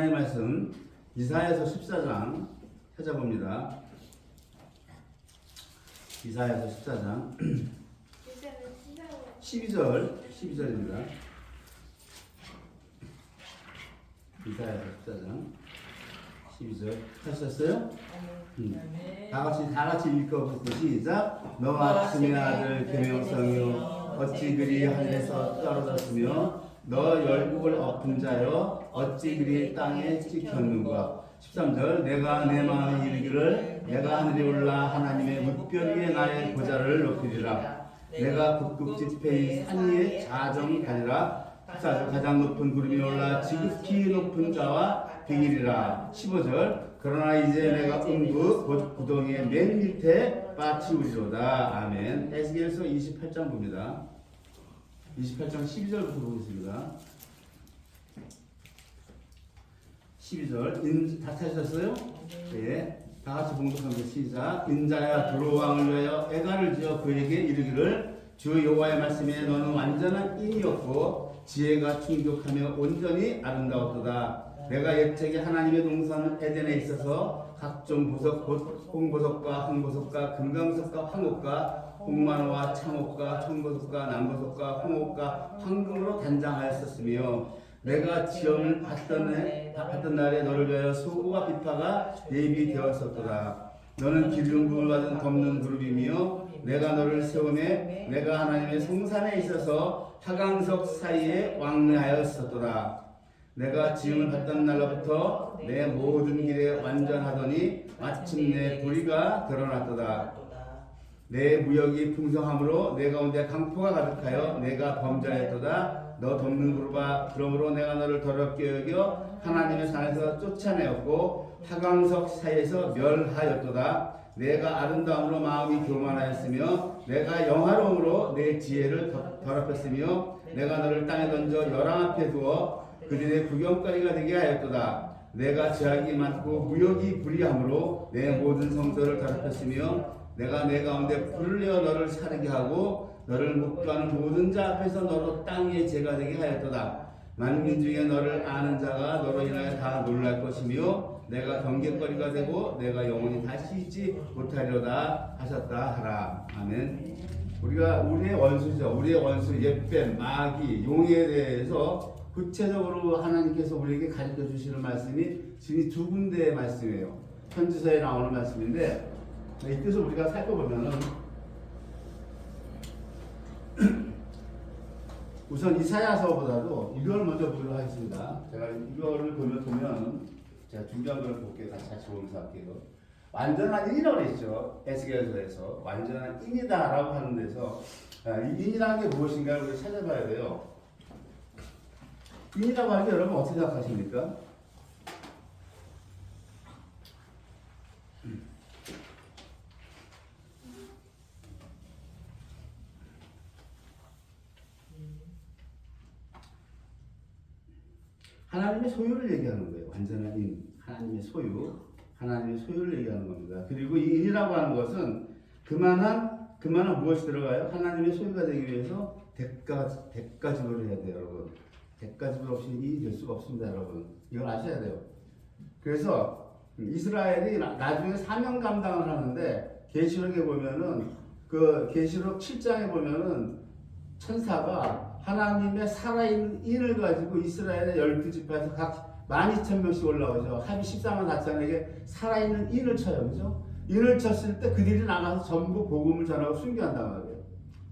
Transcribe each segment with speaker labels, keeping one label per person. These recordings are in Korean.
Speaker 1: 하나님의 말씀 이사야서 14장 찾아봅니다. 이사야서 14장 12절입니다. 이사야서 14장 12절 하셨어요? 다 같이 읽어보세요. 시작. 너와 아침의 아들 계명성이요 어찌 그리 하늘에서 떨어졌으며 너 열국을 엎은 자여 어찌 그리 땅에 찍혔는가. 13절 내가 내 마음에 이르기를 내가 하늘에 올라 하나님의 뭇별 위에 나의 보좌를 높이리라. 내가 북극 지폐의 산 위에 자정 가리라. 14절 가장 높은 구름이 올라 지극히 높은 자와 비기리라. 15절 그러나 이제 내가 음부 곧 구덩이의 맨 밑에 빠치우리로다. 아멘. 에스겔서 28장 봅니다. 28장 12절부터 보겠습니다. 12절 다 찾으셨어요? 네. 다 같이 봉독합니다. 시작. 인자야 두로 왕을 위하여 애가를 지어 그에게 이르기를 주 여호와의 말씀에 너는 완전한 인이었고 지혜가 충족하며 온전히 아름다웠도다. 내가 옛적에 하나님의 동산 에덴에 있어서 각종 보석 곧 홍보석과 황보석과 금강석과 황옥과 홍만호와 창옥과 청보석과 남보석과 홍옥과 황금으로 단장하였었으며 내가 지엄을 받던 날에 너를 위하여 소고와 비파가 예비되었었도다. 너는 기름 부음을 받은 덮는 그룹이며 내가 너를 세우매 내가 하나님의 성산에 있어서 하강석 사이에 왕래하였었도다. 내가 지음을 받던 날로부터 내 모든 길에 완전하더니 마침내 도리가 드러났도다. 내 무역이 풍성함으로 내 가운데 강포가 가득하여 내가 범죄하였도다. 너 덮는 그룹아 그러므로 내가 너를 더럽게 여겨 하나님의 산에서 쫓아내었고 하강석 사이에서 멸하였도다. 내가 아름다움으로 마음이 교만하였으며 내가 영화로움으로 내 지혜를 더럽혔으며 내가 너를 땅에 던져 열왕 앞에 두어 그들의 구경거리가 되게 하였도다. 내가 죄악이 많고 무역이 불의함으로 내 모든 성소를 더럽혔으며 내가 내 가운데 불을 내어 너를 사르게 하고 너를 목도하는 모든 자 앞에서 너로 땅 위에 죄가 되게 하였도다. 만민 중에 너를 아는 자가 너로 인하여 다 놀랄 것이며 내가 경계거리가 되고 내가 영원히 다시 잊지 못하리로다 하셨다 하라. 아멘. 우리의 원수죠. 우리의 원수 옛뱀, 마귀, 용에 대해서 구체적으로 하나님께서 우리에게 가르쳐 주시는 말씀이 지금 두 군데의 말씀이에요. 편지서에 나오는 말씀인데 이 뜻을 우리가 살펴보면은 우선 이사야서보다도 이걸 먼저 보도록 하겠습니다. 제가 이거를 보면 제가 준비한 걸 볼게요. 같이 보면서 할게요. 완전한 인이라고 했죠. 에스겔서에서 완전한 인이다라고 하는 데서 이 인이라는 게 무엇인가를 우리가 찾아봐야 돼요. 인이라고 하는 게 여러분 어떻게 생각하십니까? 하나님의 소유를 얘기하는 거예요. 완전한 인, 하나님의 소유, 하나님의 소유를 얘기하는 겁니다. 그리고 이 인이라고 하는 것은 그만한 무엇이 들어가요? 하나님의 소유가 되기 위해서 대가 지불을 해야 돼요, 여러분. 대가 지불 없이 인이 될 수가 없습니다, 여러분. 이걸 아셔야 돼요. 그래서 이스라엘이 나중에 사명 감당을 하는데 계시록에 보면은 그 계시록 7장에 보면은 천사가 하나님의 살아있는 인을 가지고 이스라엘의 12지파에서 각 12,000명씩 올라오죠. 합이 14만 4천에게 살아있는 인을 쳐요. 그죠? 인을 쳤을 때 그들이 나가서 전부 복음을 전하고 순교한단 말이에요.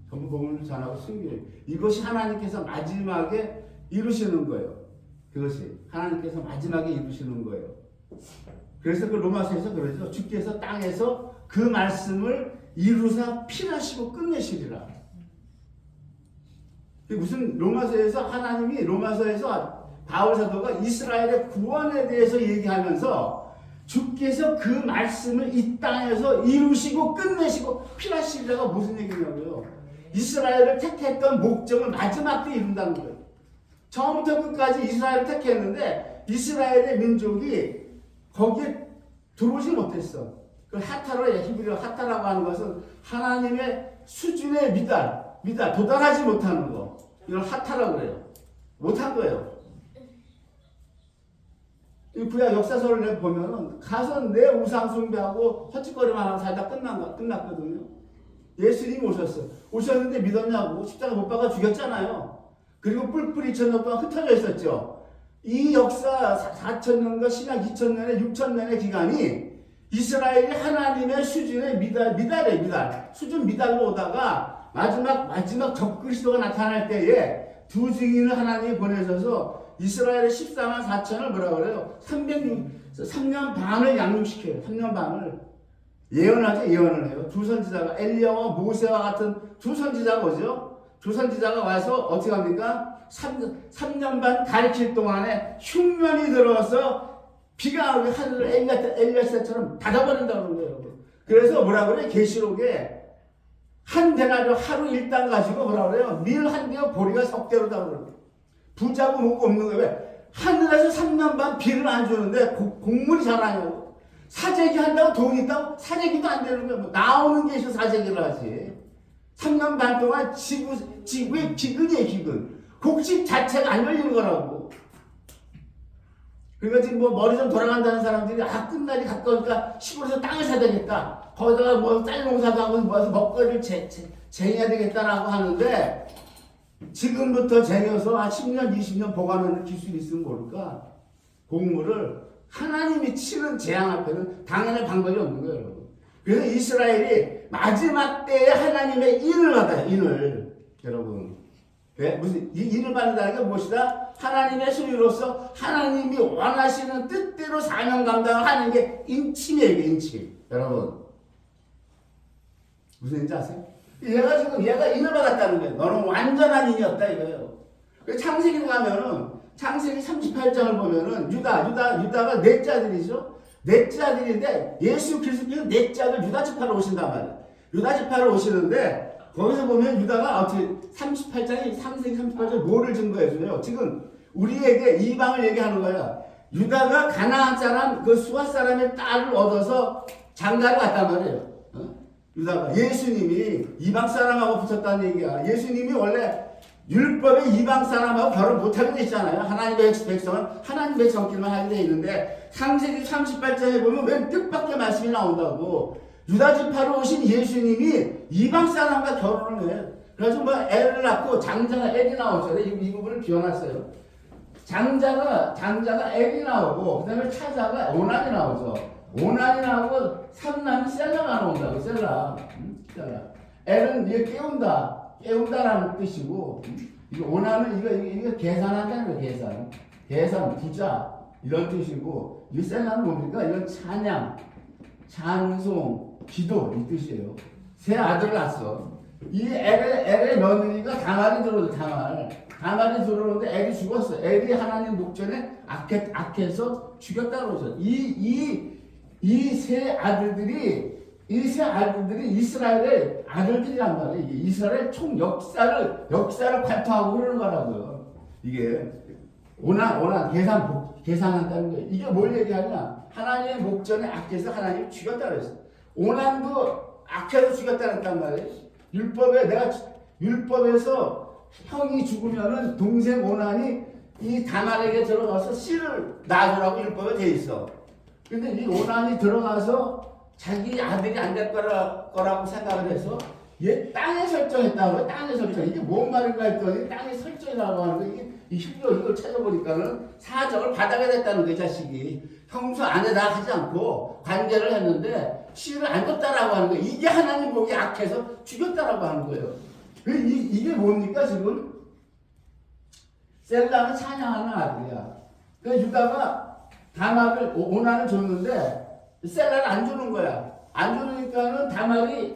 Speaker 1: 전부 복음을 전하고 순교해요. 이것이 하나님께서 마지막에 이루시는 거예요. 그것이 하나님께서 마지막에 이루시는 거예요. 그래서 그 로마서에서 그러죠. 주께서 땅에서 그 말씀을 이루사 필하시고 끝내시리라. 무슨 로마서에서 바울 사도가 이스라엘의 구원에 대해서 얘기하면서 주께서 그 말씀을 이 땅에서 이루시고 끝내시고 필하시리라가 무슨 얘기냐고요. 이스라엘을 택했던 목적을 마지막 때 이룬다는 거예요. 처음부터 끝까지 이스라엘을 택했는데 이스라엘의 민족이 거기에 들어오지 못했어. 그 히브리어 하타라고 하는 것은 하나님의 수준의 미달 도달하지 못하는 거. 이걸 하타라고 그래요. 못한 거예요. 이 구약 역사서를 보면은 가서 내 우상 숭배하고 헛짓거리만 하고 살다 끝났거든요. 예수님이 오셨어요. 오셨는데 믿었냐고 십자가 못 박아 죽였잖아요. 그리고 뿔뿔이 2000년 동안 흩어져 있었죠. 이 역사 4000년과 신약 2000년의 6000년의 기간이 이스라엘이 하나님의 수준의 미달 수준 미달로 오다가 마지막 적그리스도가 나타날 때에 두 증인을 하나님이 보내셔서 이스라엘의 14만 4천을 뭐라 그래요? 3년 반을 양육시켜요. 3년 반을 예언을 해요. 두 선지자가 엘리야와 모세와 같은 두 선지자가 오죠. 두 선지자가 와서 어떻게 합니까? 3년 반 가르칠 동안에 흉년이 들어서 비가 오게 하늘을 엘리야처럼 닫아버린다는 거예요. 그래서 뭐라 그래요? 계시록에 한 대나리 하루 일당 가지고 뭐라 그래요? 밀 한 개와 보리가 석대로다 그래요. 부자고 뭐고 없는 거예요. 왜? 하늘에서 3년 반 비를 안 주는데 곡물이 자라냐고. 사재기 한다고 돈이 있다고? 사재기도 안 되는 거예요. 뭐 나오는 게 있어 사재기를 하지. 3년 반 동안 지구의 기근이에요, 기근. 곡식 자체가 안 열리는 거라고. 그러니까 지금 뭐 머리 좀 돌아간다는 사람들이 끝날이 가까우니까 시골에서 땅을 사야 되겠다. 거기다가 뭐 쌀 농사도 하고 모아서 먹거리를 쟁여야 되겠다라고 하는데 지금부터 쟁여서 한 10년, 20년 보관하는 기술이 있으면 모를까? 곡물을 하나님이 치는 재앙 앞에는 당연히 방법이 없는 거예요, 여러분. 그래서 이스라엘이 마지막 때에 하나님의 인을 받아요, 인을. 여러분. 네? 무슨, 인을 받는다는 게 무엇이다? 하나님의 소유로서 하나님이 원하시는 뜻대로 사명 감당을 하는 게 인침이에요, 이게 인침. 여러분. 무슨 인지 아세요? 얘가 인을 받았다는 거예요. 너는 완전한 인이었다 이거예요. 창세기로 가면은 창세기 38장을 보면은 유다가 넷째 아들이죠. 넷째 아들인데 예수 그리스도께서 넷째 아들 유다 지파로 오신단 말이에요. 유다 지파로 오시는데 거기서 보면 유다가 어떻게 38장이 창세기 38장 뭐를 증거해줘요? 지금 우리에게 이방을 얘기하는 거야. 유다가 가나안 사람 그 수아 사람의 딸을 얻어서 장가를 갔단 말이에요. 유다가 예수님이 이방 사람하고 붙었다는 얘기야. 예수님이 원래 율법에 이방 사람하고 결혼 못하게 돼 있잖아요. 하나님의 백성은 하나님의 백성끼리만 하게 돼 있는데 창세기 38장에 보면 웬 뜻밖의 말씀이 나온다고. 유다 지파로 오신 예수님이 이방 사람과 결혼을 해. 그래서 뭐 애를 낳고 장자가 애기 나오잖아요. 이 부분을 비워놨어요. 장자가 애기 나오고 그 다음에 차자가 오난이 나오죠. 오난이 나오고 삼남이 셀라가 나온다고. 셀라. 애는 이게 깨운다라는 뜻이고, 이거 오난은 이거 계산한다는 거예요. 계산 부자 이런 뜻이고, 이 셀라는 뭡니까? 이건 찬양, 찬송, 기도 이 뜻이에요. 세 아들을 낳았어. 이 엘의 며느리가 다말이 들어오죠. 다말이 들어오는데 엘이 죽었어. 엘이 하나님 목전에 악해서 죽였다고 그러죠. 이 세 아들들이 이스라엘의 아들들이란 말이에요. 이게 이스라엘 총 역사를 발표하고 그러는 거라고요. 이게 오난 계산한다는 거예요. 이게 뭘 얘기하냐? 하나님의 목전에 악해서 하나님을 죽였다 그랬어요. 오난도 악해서 죽였다 그랬단 말이에요. 율법에서 형이 죽으면은 동생 오난이 이 다말에게 들어가서 씨를 낳으라고 율법에 돼 있어. 근데 이 오난이 들어가서 자기 아들이 안 될 거라고 생각을 해서 얘 땅에 설정했다고요. 땅에 설정. 이게 뭔 말인가 했더니 땅에 설정이라고 하는 거. 이게 힘들어. 이걸 찾아보니까는 사정을 받아야 됐다는 거예요. 자식이. 형수 안에다 하지 않고 관계를 했는데 씨를 안 줬다라고 하는 거예요. 이게 하나님 보기 악해서 죽였다라고 하는 거예요. 이게 뭡니까 지금? 셀라는 찬양하는 아들이야. 그러니까 유다가 다말을 오난을 줬는데 셀라를 안 주는 거야. 안 주니까는 다말이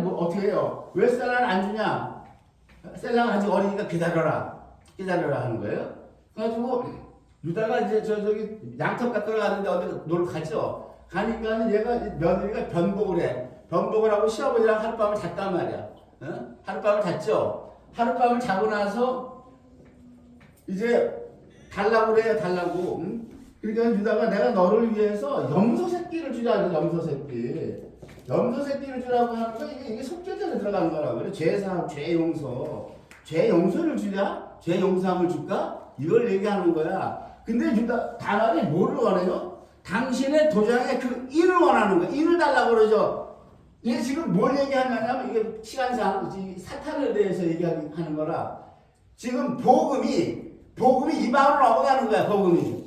Speaker 1: 뭐 어떻게 해요? 왜 셀라를 안 주냐? 셀라가 아직 어리니까 기다려라 하는 거예요. 그래가지고 유다가 이제 저기 양털 깎으러 가는데 어디 놀러 가죠. 가니까는 얘가 며느리가 변복을 해. 변복을 하고 시아버지랑 하룻밤을 잤단 말이야. 하룻밤을 잤죠. 하룻밤을 자고 나서 이제 달라고 그래요. 그러니까 유다가 내가 너를 위해서 염소 새끼를 주자. 염소 새끼를 주라고 하는 거 이게 속죄전에 들어가는 거라고 그래. 죄사함, 죄용서를 주자? 죄용서함을 줄까? 이걸 얘기하는 거야. 근데 유다 다말이 뭐를 원해요? 당신의 도장에 그 인을 원하는 거야. 인을 달라고 그러죠. 이게 지금 뭘 얘기하냐면 이게 시간상 사탄에 대해서 얘기하는 거라. 지금 복음이 이방으로 넘어가는 거야. 복음이.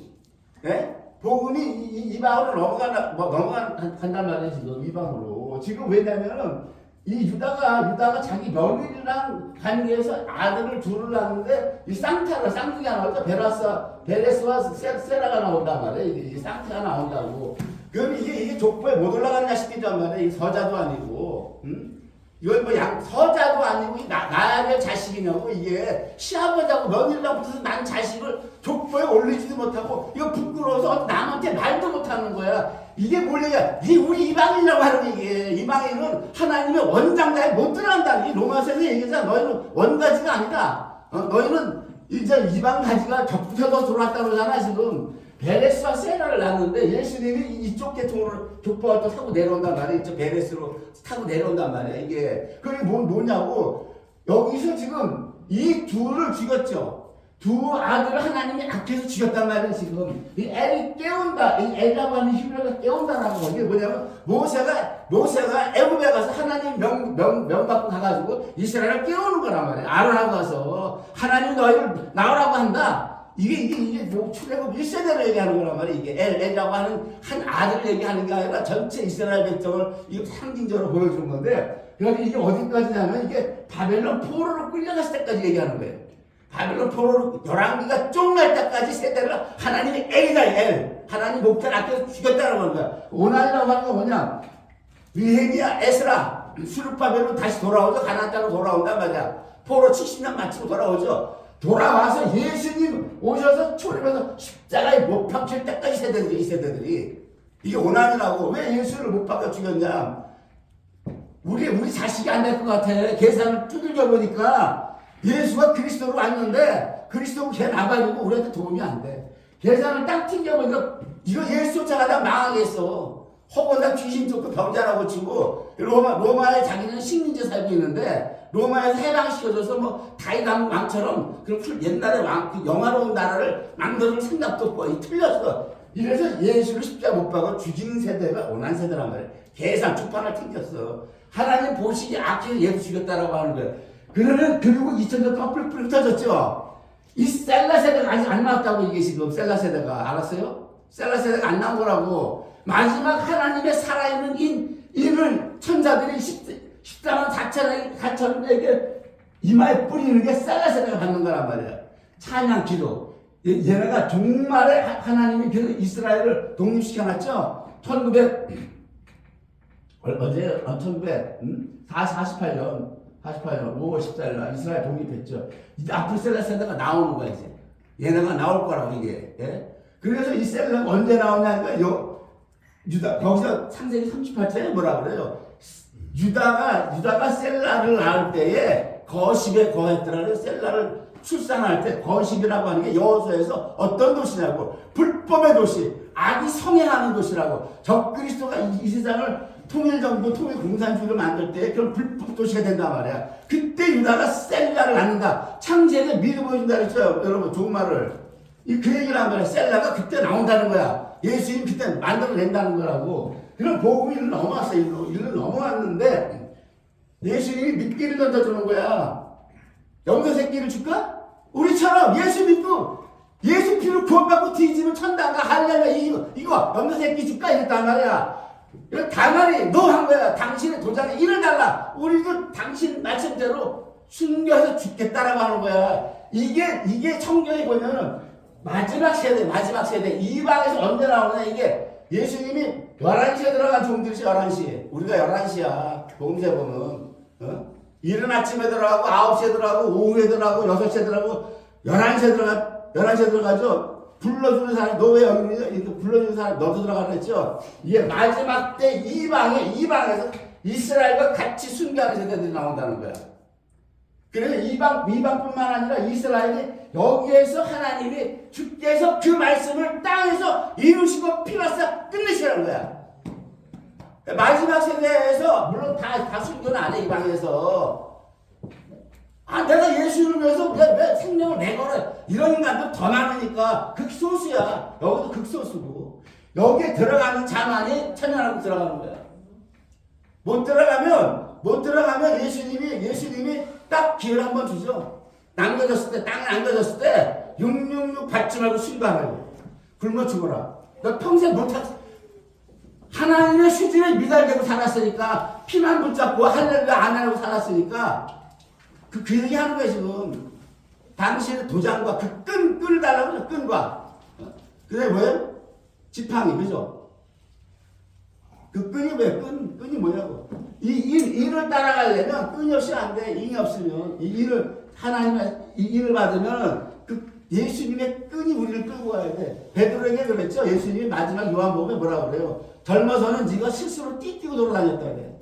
Speaker 1: 예? 복음이 이방으로 넘어간단 말이에요. 지금 이방으로. 지금 왜냐면은 이 유다가 자기 며느리랑 관계에서 아들을 둘을 낳는데 이 쌍둥이가 나오죠. 베레스와 세라가 나온단 말이에요. 이 쌍둥이가 나온다고. 그럼 이게 족보에 못 올라가는 자식이란 말이에요. 이 서자도 아니고, 이건 뭐 서자도 아니고 낳아야 될 자식이냐고. 이게 시아버지하고 며느리랑 붙어서 난 자식을 족보에 올리지도 못하고 이거 부끄러워서 남한테 말도 못하는 거야. 이게 뭘 얘기야? 우리 이방인이라고 하는 게 이방인은 하나님의 원장자에 못 들어간다. 이 로마서에서 얘기하잖아. 너희는 원가지가 아니다. 너희는 이제 이방 가지가 겹쳐서 들어왔다 그러잖아. 지금 베레스와 세라를 낳았는데 예수님이 이쪽 계통으로 족보가 또 타고 내려온단 말이야. 이쪽 베레스로 타고 내려온단 말이야. 이게 그게 뭐냐고. 여기서 지금 이 둘을 죽였죠. 두 아들을 하나님이 악해서 죽였단 말이에요. 지금 이 엘이 깨운다. 이 엘이라고 하는 히브리어가 깨운다라고. 이게 뭐냐면 모세가 애굽에 가서 하나님 명 받고 가가지고 이스라엘을 깨우는 거란 말이에요. 아론하고 가서 하나님 너희를 나오라고 한다. 이게 뭐 출애굽 1세대로 얘기하는 거란 말이에요. 이게 엘이라고 하는 한 아들을 얘기하는 게 아니라 전체 이스라엘 백성을 이거 상징적으로 보여주는 건데, 그러니까 이게 어디까지냐면 이게 바벨론 포로로 끌려갔을 때까지 얘기하는 거예요. 바벨론 포로로 열왕기가 쫑날 때까지 세대를 하나님이 엘이다. 엘. 하나님 목자를 아껴서 죽였다는 하는 거야. 오난이라고 하는 건 뭐냐? 느헤미야, 에스라, 수르바벨로 다시 돌아오죠. 가나안 땅으로 돌아온단 말이야. 포로 70년 마치고 돌아오죠. 돌아와서 예수님 오셔서 초림해서 십자가에 못 박힐 때까지 세대들이, 이 세대들이. 이게 오난이라고. 왜 예수를 못 박아 죽였냐? 우리 자식이 안 될 것 같아. 계산을 두들겨 보니까 예수가 그리스도로 왔는데 그리스도 걔 나가지고 우리한테 도움이 안 돼. 계산을 딱 튕겨보니까 이거 예수 쫓아가다 망하겠어. 혹은 귀신 쫓고 병자라 고치고 로마에 자기는 식민지 살고 있는데 로마에서 해방시켜줘서 뭐 다윗 왕처럼 그런 옛날에 그 영화로운 나라를 만들 생각도 없고 틀렸어. 이래서 예수를 십자가 못 박아 죽인 세대가 오난 세대란 말이야. 계산 주판을 튕겼어. 하나님 보시기 악해서 예수 죽였다라고 하는 거야. 그러면 그리고 2000년 동안 뿔뿔 흩어졌죠. 이 셀라 세대가 아직 안 나왔다고. 이게 지금 셀라 세대가 알았어요? 셀라 세대가 안 나온 거라고. 마지막 하나님의 살아있는 인을 천사들이 14만 4천에게 이마에 뿌리는 게 셀라 세대가 받는 거란 말이야. 찬양 기도. 얘네가 종말에 하나님이 그 이스라엘을 독립시켜놨죠. 1948년 5월 14일 이스라엘 독립했죠. 이제 앞으로 셀라 세대가 나오는 거야. 이제 얘네가 나올 거라고. 이게. 예? 그래서 이 셀라가 언제 나오냐니까 유다 거기서 창세기 38장에 뭐라 그래요? 유다가 셀라를 낳을 때에 거십에 거했더라고요. 셀라를 출산할 때 거십이라고 하는 게 여호수아에서 어떤 도시냐고. 불법의 도시, 악이 성행하는 도시라고. 적그리스도가 이 세상을 통일정부, 통일공산주의를 만들 때 그런 불법 도시가 된단 말이야. 그때 유다가 셀라를 낳는다. 창세기에 미리 보여준다 그랬죠. 여러분 좋은 말을. 그 얘기를 한 거야. 셀라가 그때 나온다는 거야. 예수님 그때 만들어낸다는 거라고. 그런 복음이 일로 넘어왔어. 일로 넘어왔는데 예수님이 미끼를 던져주는 거야. 염소 새끼를 줄까? 우리처럼 예수 믿고 예수 피로 구원받고 뒤지면 천당가 할렐루야. 이거 염소 새끼 줄까? 이랬단 말이야. 다말이 너 한 거야. 당신의 도장에 일을 달라. 우리도 당신 말씀대로 순교해서 죽겠다라고 하는 거야. 이게 성경에 보면은 마지막 세대 이방에서 언제 나오느냐. 이게 예수님이 11시에 들어간 종들이 11시. 우리가 11시야. 봉쇄 보면. 이른 아침에 들어가고 9시에 들어가고 오후에 들어가고 6시에 들어가고 11시에 들어가죠. 불러주는 사람, 너 왜 여기 있니? 불러주는 사람, 너도 들어가라 했죠? 이게 마지막 때 이방에서 이스라엘과 같이 순교하는 세대들이 나온다는 거야. 그래서 이방뿐만 아니라 이스라엘이 여기에서 하나님이 주께서 그 말씀을 땅에서 이루시고 피로써 끝내시라는 거야. 마지막 세대에서, 물론 다 순교는 안 해, 이방에서.
Speaker 2: 내가 예수를 위해서 왜 생명을 내걸어. 이런 인간들 더 많으니까 극소수야. 여기도 극소수고. 여기에 들어가는 자만이 천연하고 들어가는 거야. 못 들어가면 예수님이 딱 기회를 한번 주죠. 남겨졌을 때, 땅에 남겨졌을 때 666 받지 말고 순간하고 굶어 죽어라. 너 평생 못할 하나님의 수준에 미달되고 살았으니까 피만 붙잡고 할렐루야 안 하고 살았으니까 그 얘기 하는 거야 지금. 당신의 도장과 그 끈을 달라고 그래. 끈과 그게 뭐예요? 지팡이. 그죠? 그 끈이 뭐야? 끈이 뭐냐고. 이를 따라가려면 끈이 없이 안 돼. 인이 없으면 하나님의 인을 받으면 그 예수님의 끈이 우리를 끌고 가야 돼. 베드로에게 그랬죠. 예수님이 마지막 요한복음에 뭐라고 그래요? 젊어서는 네가 스스로 띠뛰고 돌아다녔다 그래.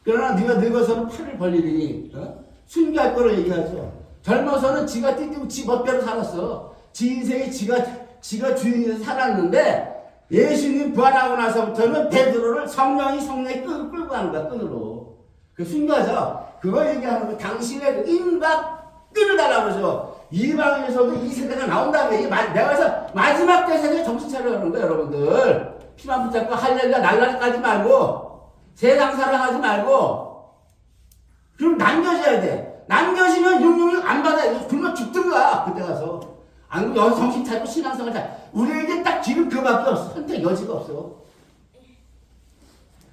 Speaker 2: 그러나 네가 늙어서는 팔을 벌리리니 순교할 거를 얘기하죠. 젊어서는 지가 띠뛰고 지 멋대로 살았어. 지 인생에 지가 주인이 살았는데 예수님 부활하고 나서부터는 베드로를 성령이 끌고 가는 거야. 끈으로. 그 순교하죠. 그걸 얘기하는 거. 당신의 인과 끈을 달라고 그러죠. 이방에서도 이 세대가 나온다는 얘기. 내가 그래서 마지막 때 세대 정신 차려라는 거예요, 여러분들. 피만 붙잡고 할렐루야 날라리 까지 말고 세상 사랑하지 말고 그럼 남겨져야 돼. 남겨지면 666 안 받아야 굶어 죽든가 그때 가서. 안 그러면 여기 정신 차리고 신앙생활 잘. 우리에게 딱 지금 그밖에 없어. 선택 여지가 없어.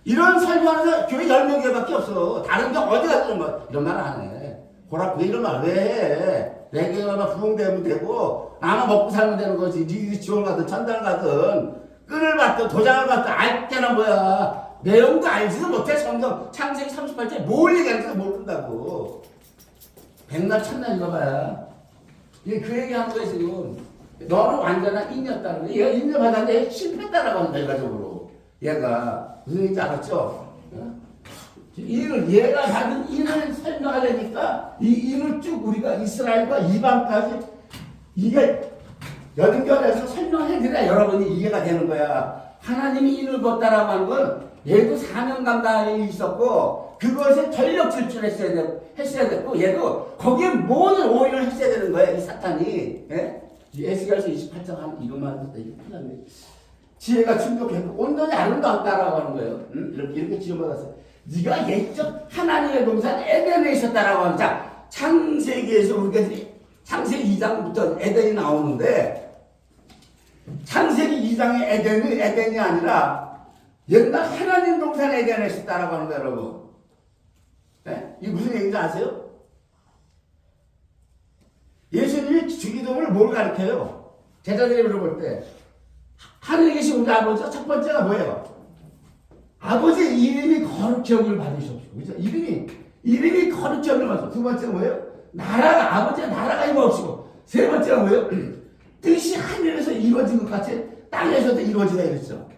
Speaker 2: 이런 설교하면서 교회 10명밖에 없어. 다른 게 어디 가서 이런 말 안 해. 고라프게 이런 말 왜 해? 내가 부흥되면 되고 나만 먹고 살면 되는 거지. 니 지원 가든 천당 가든 끈을 받든 도장을 받든 알 때나 뭐야. 내용도 알지도 못해. 성경 창세기 38절 뭘 얘기하는지 모른다고. 백날 천날 읽어봐야. 그 얘기하는 거야 지금. 너는 완전한 인이었다는 거야. 얘가 인을 받았는데 실패했다라고 하는 거야 결과적으로. 얘가 무슨 얘기인지 알았죠? 얘가 받은 인을 설명하려니까 이 인을 쭉 우리가 이스라엘과 이방까지 이게 연결해서 설명해드려야 여러분이 이해가 되는 거야. 하나님이 인을 벗다라고 하는 건 얘도 사명 감당이 있었고 그것에 전력 질주를 했어야 됐고 얘도 거기에 모든 오인을 했어야 되는 거야. 이 사탄이. 에스겔서 28장 한 이것만 하면 이게 큰일 났네. 지혜가 충족했고 온전히 아름다웠다라고 하는 거예요. 이렇게 지원받았어요. 네가 옛적 하나님의 동산 에덴에 있었다라고 하는. 자, 창세기에서 우리가 창세기 2장부터 에덴이 나오는데 창세기 2장의 에덴이 아니라 옛날 하나님 동산 에덴에 있었다라고 하는 거예요, 여러분. 이게 무슨 얘기인지 아세요? 예수님이 주기도문을 뭘 가르쳐요? 제자들이 물어볼 때 하늘에 계신 우리 아버지 첫 번째가 뭐예요? 아버지 이름이 거룩히 여김을 받으시옵시고. 그죠? 이름이 거룩히 여김을 받으시옵시고. 두 번째가 뭐예요? 나라가 아버지의 나라가 임하옵시고. 세 번째가 뭐예요? 뜻이 하늘에서 이루어진 것 같이 땅에서도 이루어지다 이랬죠.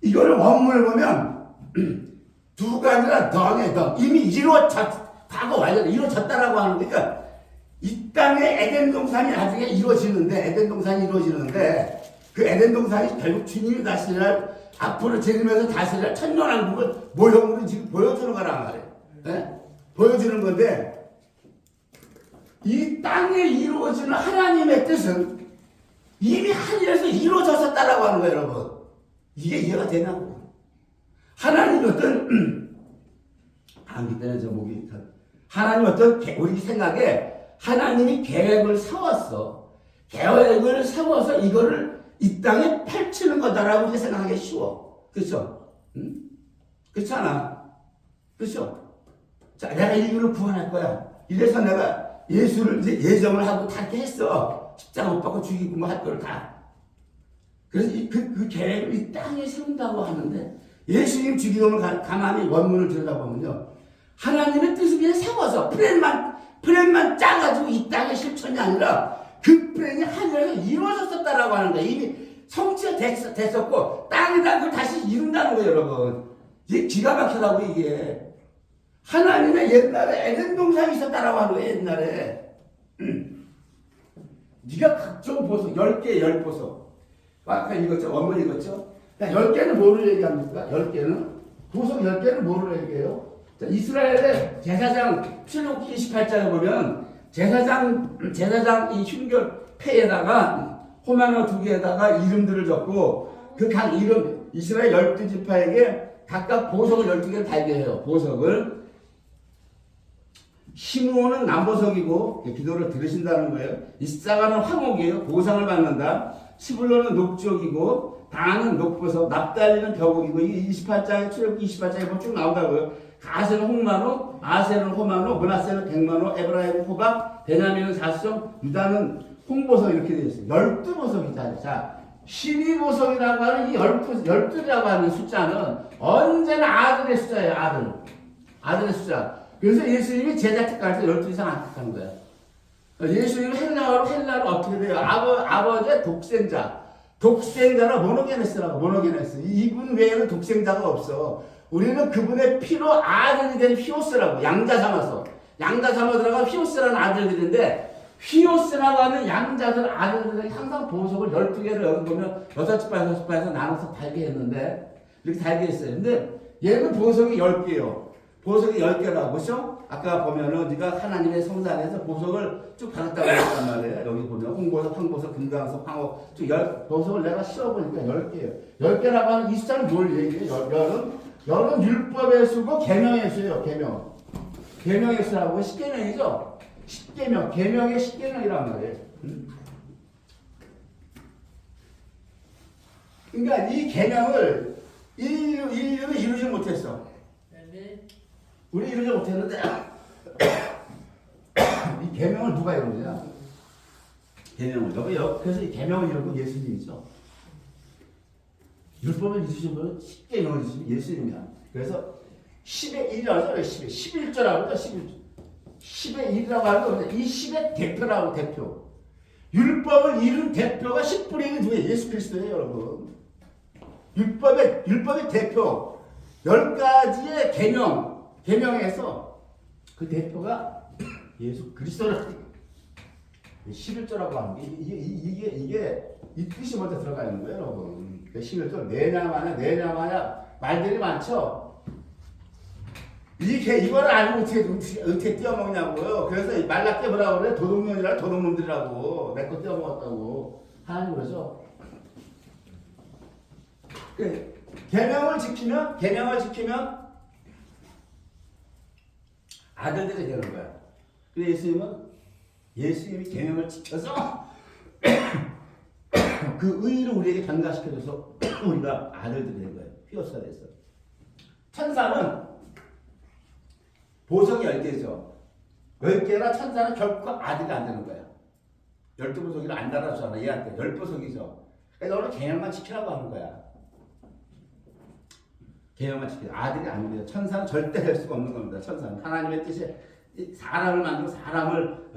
Speaker 2: 이거를 원문을 보면 두가 아니라 덩 이미 과거 완전히 이루어졌다라고 하는 거니까 이 땅에 에덴 동산이 나중에 이루어지는데 그 에덴 동산이 결국 주님이 다스릴 앞으로 재림해서 다스릴 천년왕국을 모형으로 지금 보여주는 거란 말이에요. 보여주는 건데 이 땅에 이루어지는 하나님의 뜻은 이미 하늘에서 이루어졌었다라고 하는 거예요, 여러분. 이게 이해가 되냐고. 하나님이 어떤 암기 때문에 저 목이 하나님 어떤 우리 생각에 하나님이 계획을 세웠어. 계획을 세워서 이거를 이 땅에 펼치는 거다라고 생각하기 쉬워. 그렇죠? 그렇지 않아? 그렇죠? 자, 내가 인류를 구원할 거야. 이래서 내가 예수를 이제 예정을 하고 다 이렇게 했어. 십자가 못 받고 죽이고 뭐 할 걸 다. 그래서 그 계획을 이 땅에 세운다고 하는데 예수님 주기도문을 가만히 원문을 들여다보면요. 하나님의 뜻을 그냥 세워서 플랜만 짜가지고 이 땅에 실천이 아니라 그 플랜이 하늘에서 이루어졌었다라고 하는 거예요. 이미 성취가 됐었고 땅에다 그걸 다시 이룬다는 거예요, 여러분. 이게 기가 막히다고 이게. 하나님의 옛날에 에덴 동산이 있었다라고 하는 거예요, 옛날에. 네가 각종 보석, 10개, 10보석. 아까 읽었죠? 원문 읽었죠? 10개는 뭐를 얘기합니까? 10개는? 보석 10개는 뭐를 얘기해요? 자, 이스라엘의 제사장 출애굽기 28장에 보면 제사장 이 흉결 패에다가 호마노 2개에다가 이름들을 적고 그 각 이름 이스라엘 12지파에게 각각 보석을 12개를 달게 해요. 보석을. 시므온은 남보석이고 기도를 들으신다는 거예요. 이사가는 화목이에요. 보상을 받는다. 시블론은 녹적이고 다는 녹보석, 납달리는 벼곡이고 이 28장에 출애굽기 28장에 보면 쭉 나온다고요. 가세는 홍마노, 아세는 호마노, 므낫세는 백마노, 에브라임은 호박, 베냐민은 사성, 유다는 홍보석 이렇게 되어 있어요. 12보석이잖아요. 자, 12보석이라고 하는 이 12라고 하는 숫자는 언제나 아들의 숫자예요. 아들의 숫자. 그래서 예수님이 제자 택할 때 12 이상 안 택하는 거예요. 예수님은 헬라어로 어떻게 돼요? 아버지의 독생자라 모노게네스. 이분 외에는 독생자가 없어. 우리는 그분의 피로 아들이 된 히오스라고 양자 삼아서 들어가 히오스라는 아들들인데 히오스라고 하는 양자들 아들들은 항상 보석을 12개를 여기 보면 6지파 나눠서 달게 했는데 이렇게 달게 했어요. 근데 얘는 보석이 10개예요. 보석이 10개라고 그렇죠? 아까 보면은 네가 하나님의 성산에서 보석을 쭉 받았다고 했단 말이에요. 여기 보면 홍보석, 황보석, 금강석, 황옥 쭉 보석을 내가 씌워보니까 10개예요. 10개라고 하는 이 숫자는 뭘 얘기해요? 열은 율법의 수고 계명의 수예요. 계명의 수라고 10계명이죠. 10계명, 계명의 10계명이란 말이에요. 그러니까 이 계명을 인류는 이루지 못했어. 우리 이루지 못했는데 이 계명을 누가 이루느냐? 그래서 이 계명을 이루고 예수님이죠. 율법을 이루신 분은 10계명을 이루신 예수님이야. 그래서 10의 1이라고 하죠. 11조라고 하죠. 10의 1이라고 하는 거 이 10의 대표라고 대표. 율법을 이룬 대표가 10분의 1이 누구예요? 예수 그리스도예요, 여러분. 율법의 대표 10가지의 계명에서 그 대표가 예수 그리스도를 11조라고 하는 게 이게 이 뜻이 먼저 들어가 있는 거예요, 여러분. 11조 내냐마냐 말들이 많죠. 이거를 알고 어떻게 띄어먹냐고요. 그래서 말랍게 뭐라고 그래? 도둑놈들이라고 내 거 띄어먹었다고 하나님 그러죠. 계명을 지키면 아들들이 되는 거야. 근데 예수님이 계명을 지켜서 그 의의를 우리에게 전가시켜줘서 우리가 아들들이 된 거예요. 히오스가 됐어. 천사는 보석이 10개죠. 10개라 천사는 결코 아들이 안 되는 거야. 12보석이라 안 달아주잖아. 얘한테 10보석이죠. 그래서 너는 계명만 지키라고 하는 거야. 계명만 지키라. 아들이 안 돼요. 천사는 절대 될 수가 없는 겁니다. 천사는 하나님의 뜻이 사람을 만들고 사람을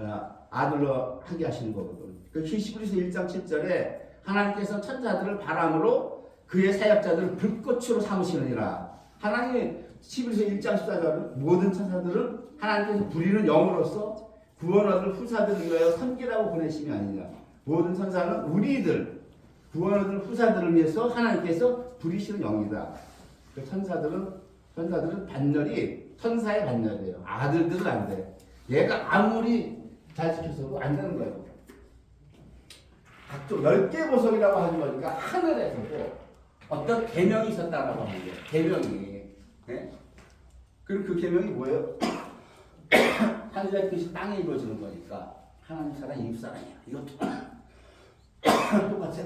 Speaker 2: 아들로 하게 하시는 거거든. 그 히브리서 1장 7절에 하나님께서 천사들을 바람으로 그의 사역자들을 불꽃으로 삼으시느니라. 하나님이 히브리서 1장 14절은 모든 천사들은 하나님께서 부리는 영으로서 구원 얻을 후사들을 위하여 섬기라고 보내심이 아니냐. 모든 천사는 우리들 구원 얻을 후사들을 위해서 하나님께서 부리시는 영이다. 그 천사들은 반열이 천사의 반열이에요. 아들들은 안 돼. 얘가 아무리 잘 지켜서도 안 되는 거예요. 각종 10개 보석이라고 하는 거니까 하늘에서도 어떤 계명이 있었다라고 하는 거예요. 계명이. 네? 그리고 그 계명이 뭐예요? 하늘의 뜻이 땅에 이루어지는 거니까 하나님 사랑, 이웃 사랑이야. 이것도 똑같아.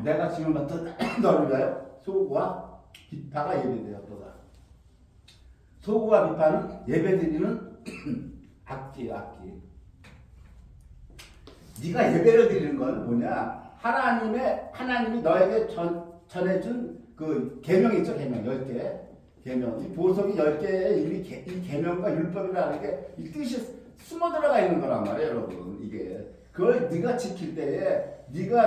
Speaker 2: 내가 지금 봤던 너를 위하여 소고와 비파가 예배되었도다. 소고와 비파는 예배드리는 악기예요, 악기. 네가 예배를 드리는 건 뭐냐? 하나님이 너에게 전해준 그 계명이 있죠, 계명 10개. 계명. 이 보석이 10개에 이 계명과 율법이라는 게 이 뜻이 숨어 들어가 있는 거란 말이에요, 여러분. 이게. 그걸 네가 지킬 때에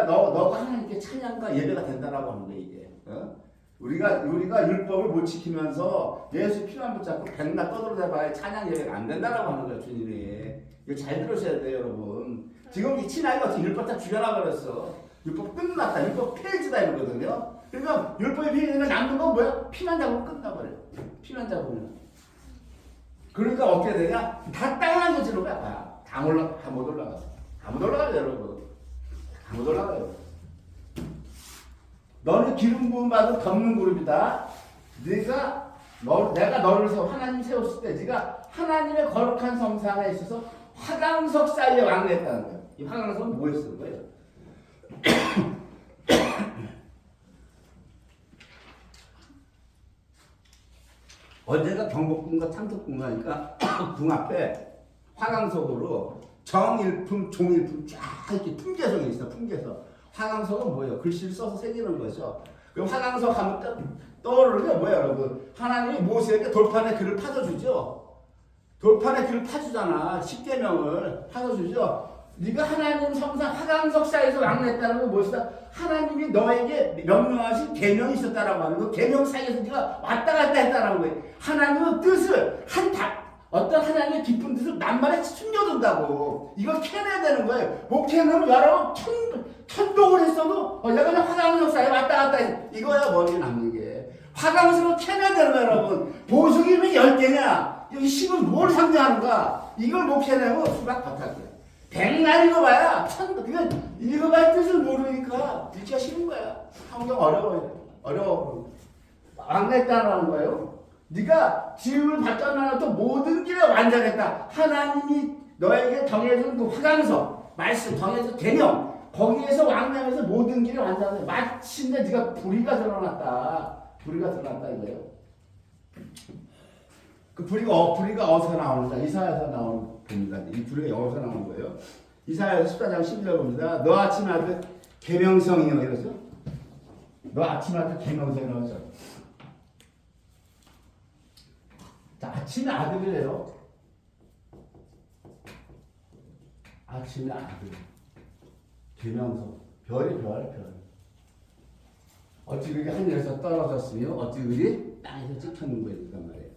Speaker 2: 너가 하나님께 찬양과 예배가 된다라고 하는 거예요, 이게. 어? 우리가 율법을 못 지키면서 예수 피만 붙잡고 백날 떠들어대봐야 찬양 예배가 안 된다라고 하는 거예요, 주님이. 이거 잘 들으셔야 돼요, 여러분. 지금 이 친아이가 율법 다 죽여놔버렸어. 율법 끝났다. 율법 폐지다 이러거든요. 그러니까 율법이 폐지되면 남는 건 뭐야? 피만 잡으면 끝나버려요. 피만 잡으면. 그러니까 어떻게 되냐? 다 땅나겨지는 거야. 다 못 올라가. 다 못 올라가요, 여러분. 다 못 올라가요. 너는 기름 부음 받은 덮는 그룹이다. 내가 너를 하나님 세웠을 때 네가 하나님의 거룩한 성상에 있어서 화강석 사이에 왕래했다는 거예요. 이 화강석은 뭐에 쓰는 거예요? 언제가 경복궁과 창덕궁 가니까 궁 앞에 화강석으로 정일품, 종일품 쫙 이렇게 품계석이 있어. 품계석. 화강석은 뭐예요? 글씨를 써서 새기는 거죠. 그 화강석 하면 떠오르는 게 뭐예요, 여러분? 하나님이 모세에게 돌판에 글을 파줘주죠. 돌판에 글을 파주잖아. 십계명을 파줘주죠. 네가 하나님 성상 화강석 사이에서 왕래했다는 건 무엇이다? 하나님이 너에게 명령하신 계명이 있었다라고 하는 거. 계명 사이에서 네가 왔다 갔다 했다라는 거예요. 하나님의 뜻을 어떤 하나님의 깊은 뜻을 남만에 숨겨둔다고. 이걸 캐내야 되는 거예요. 못 캐내면 여러분 천독을 했어도 내가 그냥 화강석 사이에 왔다 갔다 했어. 이거야 머리에 남는 게. 화강석을 캐내야 되는 거예요, 여러분. 보석이 왜 10개냐? 여기 10은 뭘 상징하는가? 이걸 못 캐내면 수박 바닥이야. 백날 읽어봐야 그냥 읽어봐야 뜻을 모르니까 읽기가 싫은 거야. 성경 어려워. 왕래했다라는 거예요. 네가 지음을 받지 않아도 모든 길에 완전했다. 하나님이 너에게 정해준 그 화강석 말씀 정해준 계명 거기에서 왕래하면서 모든 길에 완전해. 마침내 네가 불의가 드러났다 이거예요. 그 불의가 어디서 나오는가? 이사야에서 나오는 겁니다. 이 불의가 여기서 나오는 거예요. 이사야에서 14장 11절 봅니다. 너 아침 아들 계명성이요 이러죠. 너 아침 아들 계명성이라죠. 자, 아침의 아들이래요. 아침의 아들. 계명성. 별. 어찌 그게 하늘에서 떨어졌으며 어찌 그리 땅에서 찍혔는 거니까 말이에요.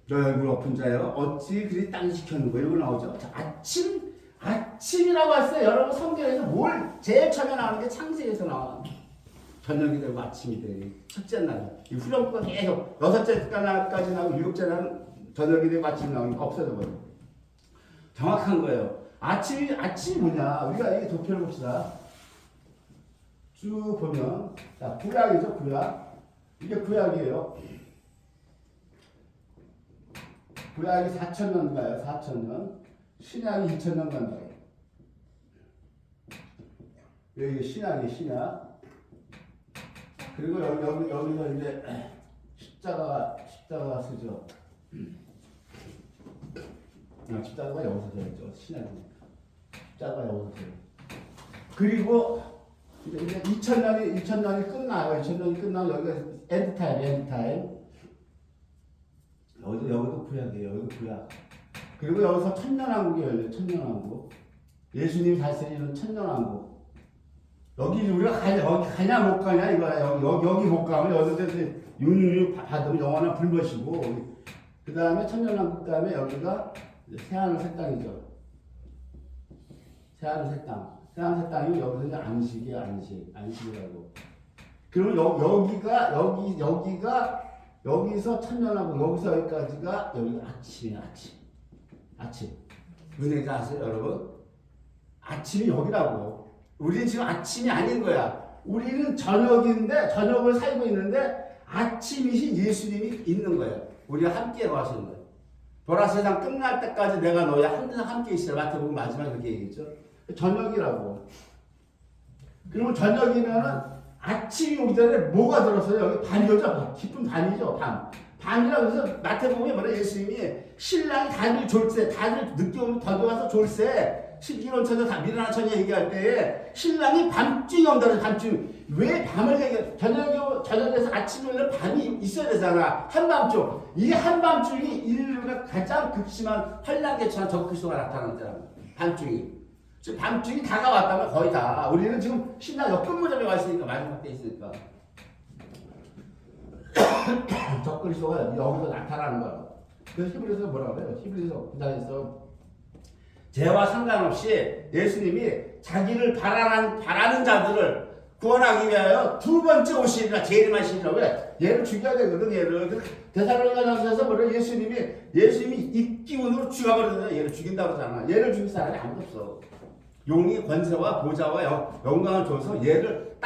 Speaker 2: 너 얼굴 엎은 자여 어찌 그리 땅에 찍혔는 거 이러고 나오죠. 자, 아침이라고 했어요. 여러분 성경에서 뭘 제일 처음에 나오는 게 창세기에서 나와. 저녁이 되고 아침이 되고 첫째 날. 이 후렴구가 계속 6째 날까지 나오고 7째 날은 저녁이 되고 아침이 나오니까 없어져 버려요. 정확한 거예요. 아침이 뭐냐? 우리가 이게 도표를 봅시다. 쭉 보면 자, 구약이죠, 구약. 이게 구약이에요. 구약이 4,000년 가요. 4,000년. 신약이 2,000년 간다. 여기 신약. 그리고 여기서 이제 십자가가 쓰죠. 십자가가 여기서 되죠. 신약이. 십자가가 여기서 돼요. 그리고 이제 2000년이 끝나요. 2000년이 끝나면 여기가 엔드타임. 여기도 구약이에요. 여기도 구약. 그리고 여기서 천년왕국이 열려요. 천년왕국. 예수님이 다스리는 천년왕국. 여기 우리가 가냐 못 가냐 이거야. 여기 못 가면 여기서 윤유 받으면 영원한 불못이고. 그 다음에 천년왕국 다음에 여기가 새하늘 새 땅이죠. 새하늘 새 땅. 새하늘 새 땅이고 여기서 이제 안식이에요. 안식이라고. 그러면 여기가 여기서 천년하고 여기서 여기까지가 여기가 아침이에요. 아침. 무슨 얘기인지 아세요, 여러분? 아침이 여기라고. 우리는 지금 아침이 아닌 거야. 우리는 저녁인데 저녁을 살고 있는데 아침이신 예수님이 있는 거예요. 우리가 함께 하시는 거예요. 보라 세상 끝날 때까지 내가 너희와 항상 함께 있으라. 마태복음 마지막에 그렇게 얘기했죠. 저녁이라고. 그러면 저녁이면은 아침이 오기 전에 뭐가 들었어요? 여기 밤이죠. 깊은 밤이죠. 밤이라고 해서 마태복음에 뭐래? 예수님이 신랑이 다들 졸세, 다들 늦게 오면 더워서 졸세, 이런 처녀 다 미련한 처녀 얘기할 때에 신랑이 밤중에 온다고. 밤중. 왜 밤을 얘기해? 저녁에서 아침에 오면 밤이 있어야 되잖아. 한밤중. 이 한밤중이 인류가 가장 극심한 환란계처럼 적그리스도가 나타났잖아. 밤중이. 지금 밤중이 다가왔다면 거의 다. 우리는 지금 신랑 역근무점에 와 있으니까, 마지막 때 있으니까. 적그리스도가 여기서 나타나는 거야. 그래서 히브리서가 뭐라고 해요? 히브리서 구장에서
Speaker 1: 죄와 상관없이 예수님이 자기를 바라는 자들을 구원하기 위하여 두 번째 오시리라 재림하시리라. 왜? 얘를 죽여야 되거든. 얘를 데살로니가전서에서 뭐래? 예수님이 이 기운으로 죽여버리잖아. 얘를 죽인다고 하잖아. 얘를 죽일 사람이 아무도 없어. 용이 권세와 보좌와 영광을 줘서 얘를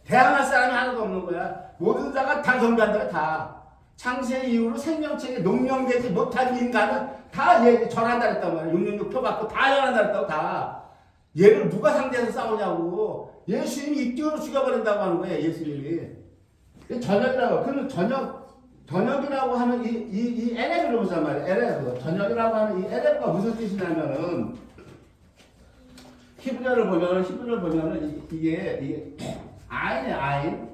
Speaker 1: 대항할 사람이 하나도 없는 거야. 모든 자가 다 경배한다. 다 창세 이후로 생명체에 농명되지 못한 인간은 다 얘 전한다 그랬단 말이야. 666표 받고 다 전한다 그랬다고. 다 얘를 누가 상대해서 싸우냐고. 예수님이 이 기운으로 죽여버린다고 하는 거예요. 예수님이 저녁이라고. 그러면 저녁이라고 하는 이 에레브를 보자 말이야. 에레브. 저녁이라고 하는 이 에레브가 무슨 뜻이냐면은 히브리어를 보면은 이게 아인이야. 아인.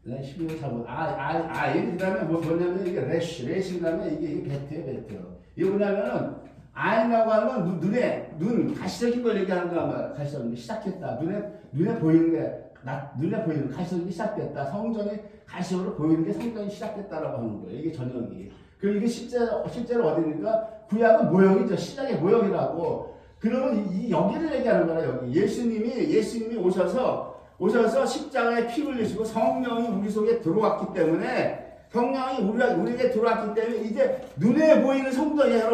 Speaker 1: 난 히브리어 잘 모르. 아인. 그다음에 뭐냐면 이게 레시 그다음에 이게 베트예요. 베트. 이게 뭐냐면은 아인이라고 하는 건 눈 가시적인 걸 얘기하는 거야. 말 가시적인 게 시작했다. 눈에 보이는 게 눈에 보이는 가시적이 시작됐다. 성전이 가시적으로 보이는 게 성전이 시작됐다라고 하는 거예요. 이게 저녁이. 그리고 이게 실제로 어디니까 구약은 모형이죠. 신약의 모형이라고. 그러면 여기를 얘기하는 거야. 여기 예수님이 오셔서 십자가에 피 흘리시고 성령이 우리 속에 들어왔기 때문에 우리에게 들어왔기 때문에 이제 눈에 보이는 성전이야.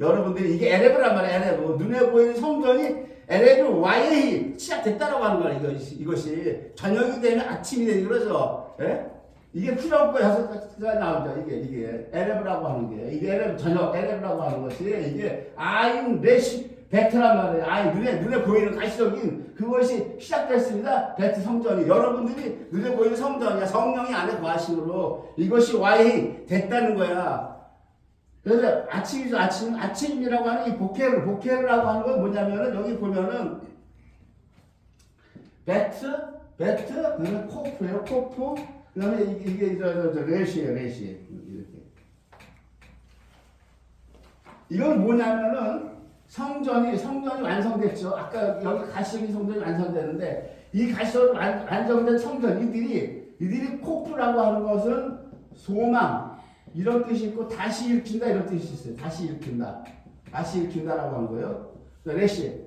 Speaker 1: 여러분들이 이게 에레브란 말이야. 에레브. 눈에 보이는 성전이 에레브 와예히 시작됐다라고 하는 거야. 이것이 저녁이 되면 아침이 되니 그러죠. 예? 이게 필요없고 6가지가 나오죠. 이게 에레브라고 하는 게. 이게 에레브라고 하는 것이 이게 아인 레시 베트란 말이에요. 아인 눈에 보이는 가시적인 그것이 시작됐습니다. 베트 성전이. 여러분들이 눈에 보이는 성전이야. 성령이 안에 거하심으로 이것이 와이 됐다는 거야. 그래서 아침이죠. 아침이라고 하는 이 보케르라고 하는 건 뭐냐면은 여기 보면은 베트, 그다음에 코프예요. 코프. 그다음에 이게 레시예요. 레시. 이렇게. 이건 뭐냐면은 성전이 완성됐죠. 아까 여기 가시적인 성전이 완성되는데 이 가시적으로 완성된 성전 이들이 코프라고 하는 것은 소망 이런 뜻이 있고 다시 일으킨다 이런 뜻이 있어요. 다시 일으킨다라고 하는 거예요. 레시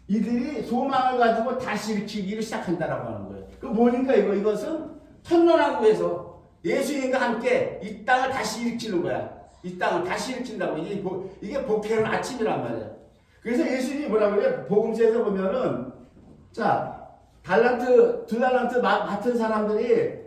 Speaker 1: 이들이 소망을 가지고 다시 일으키기를 시작한다라고 하는 거예요. 그 뭐니까 이것은 천년왕국에서 예수님과 함께 이 땅을 다시 일으키는 거야. 이 땅을 다시 일으킨다고. 이게 복회는 아침이란 말이야. 그래서 예수님이 뭐라고 그래요? 복음서에서 보면은 자 두 달란트 맡은 사람들이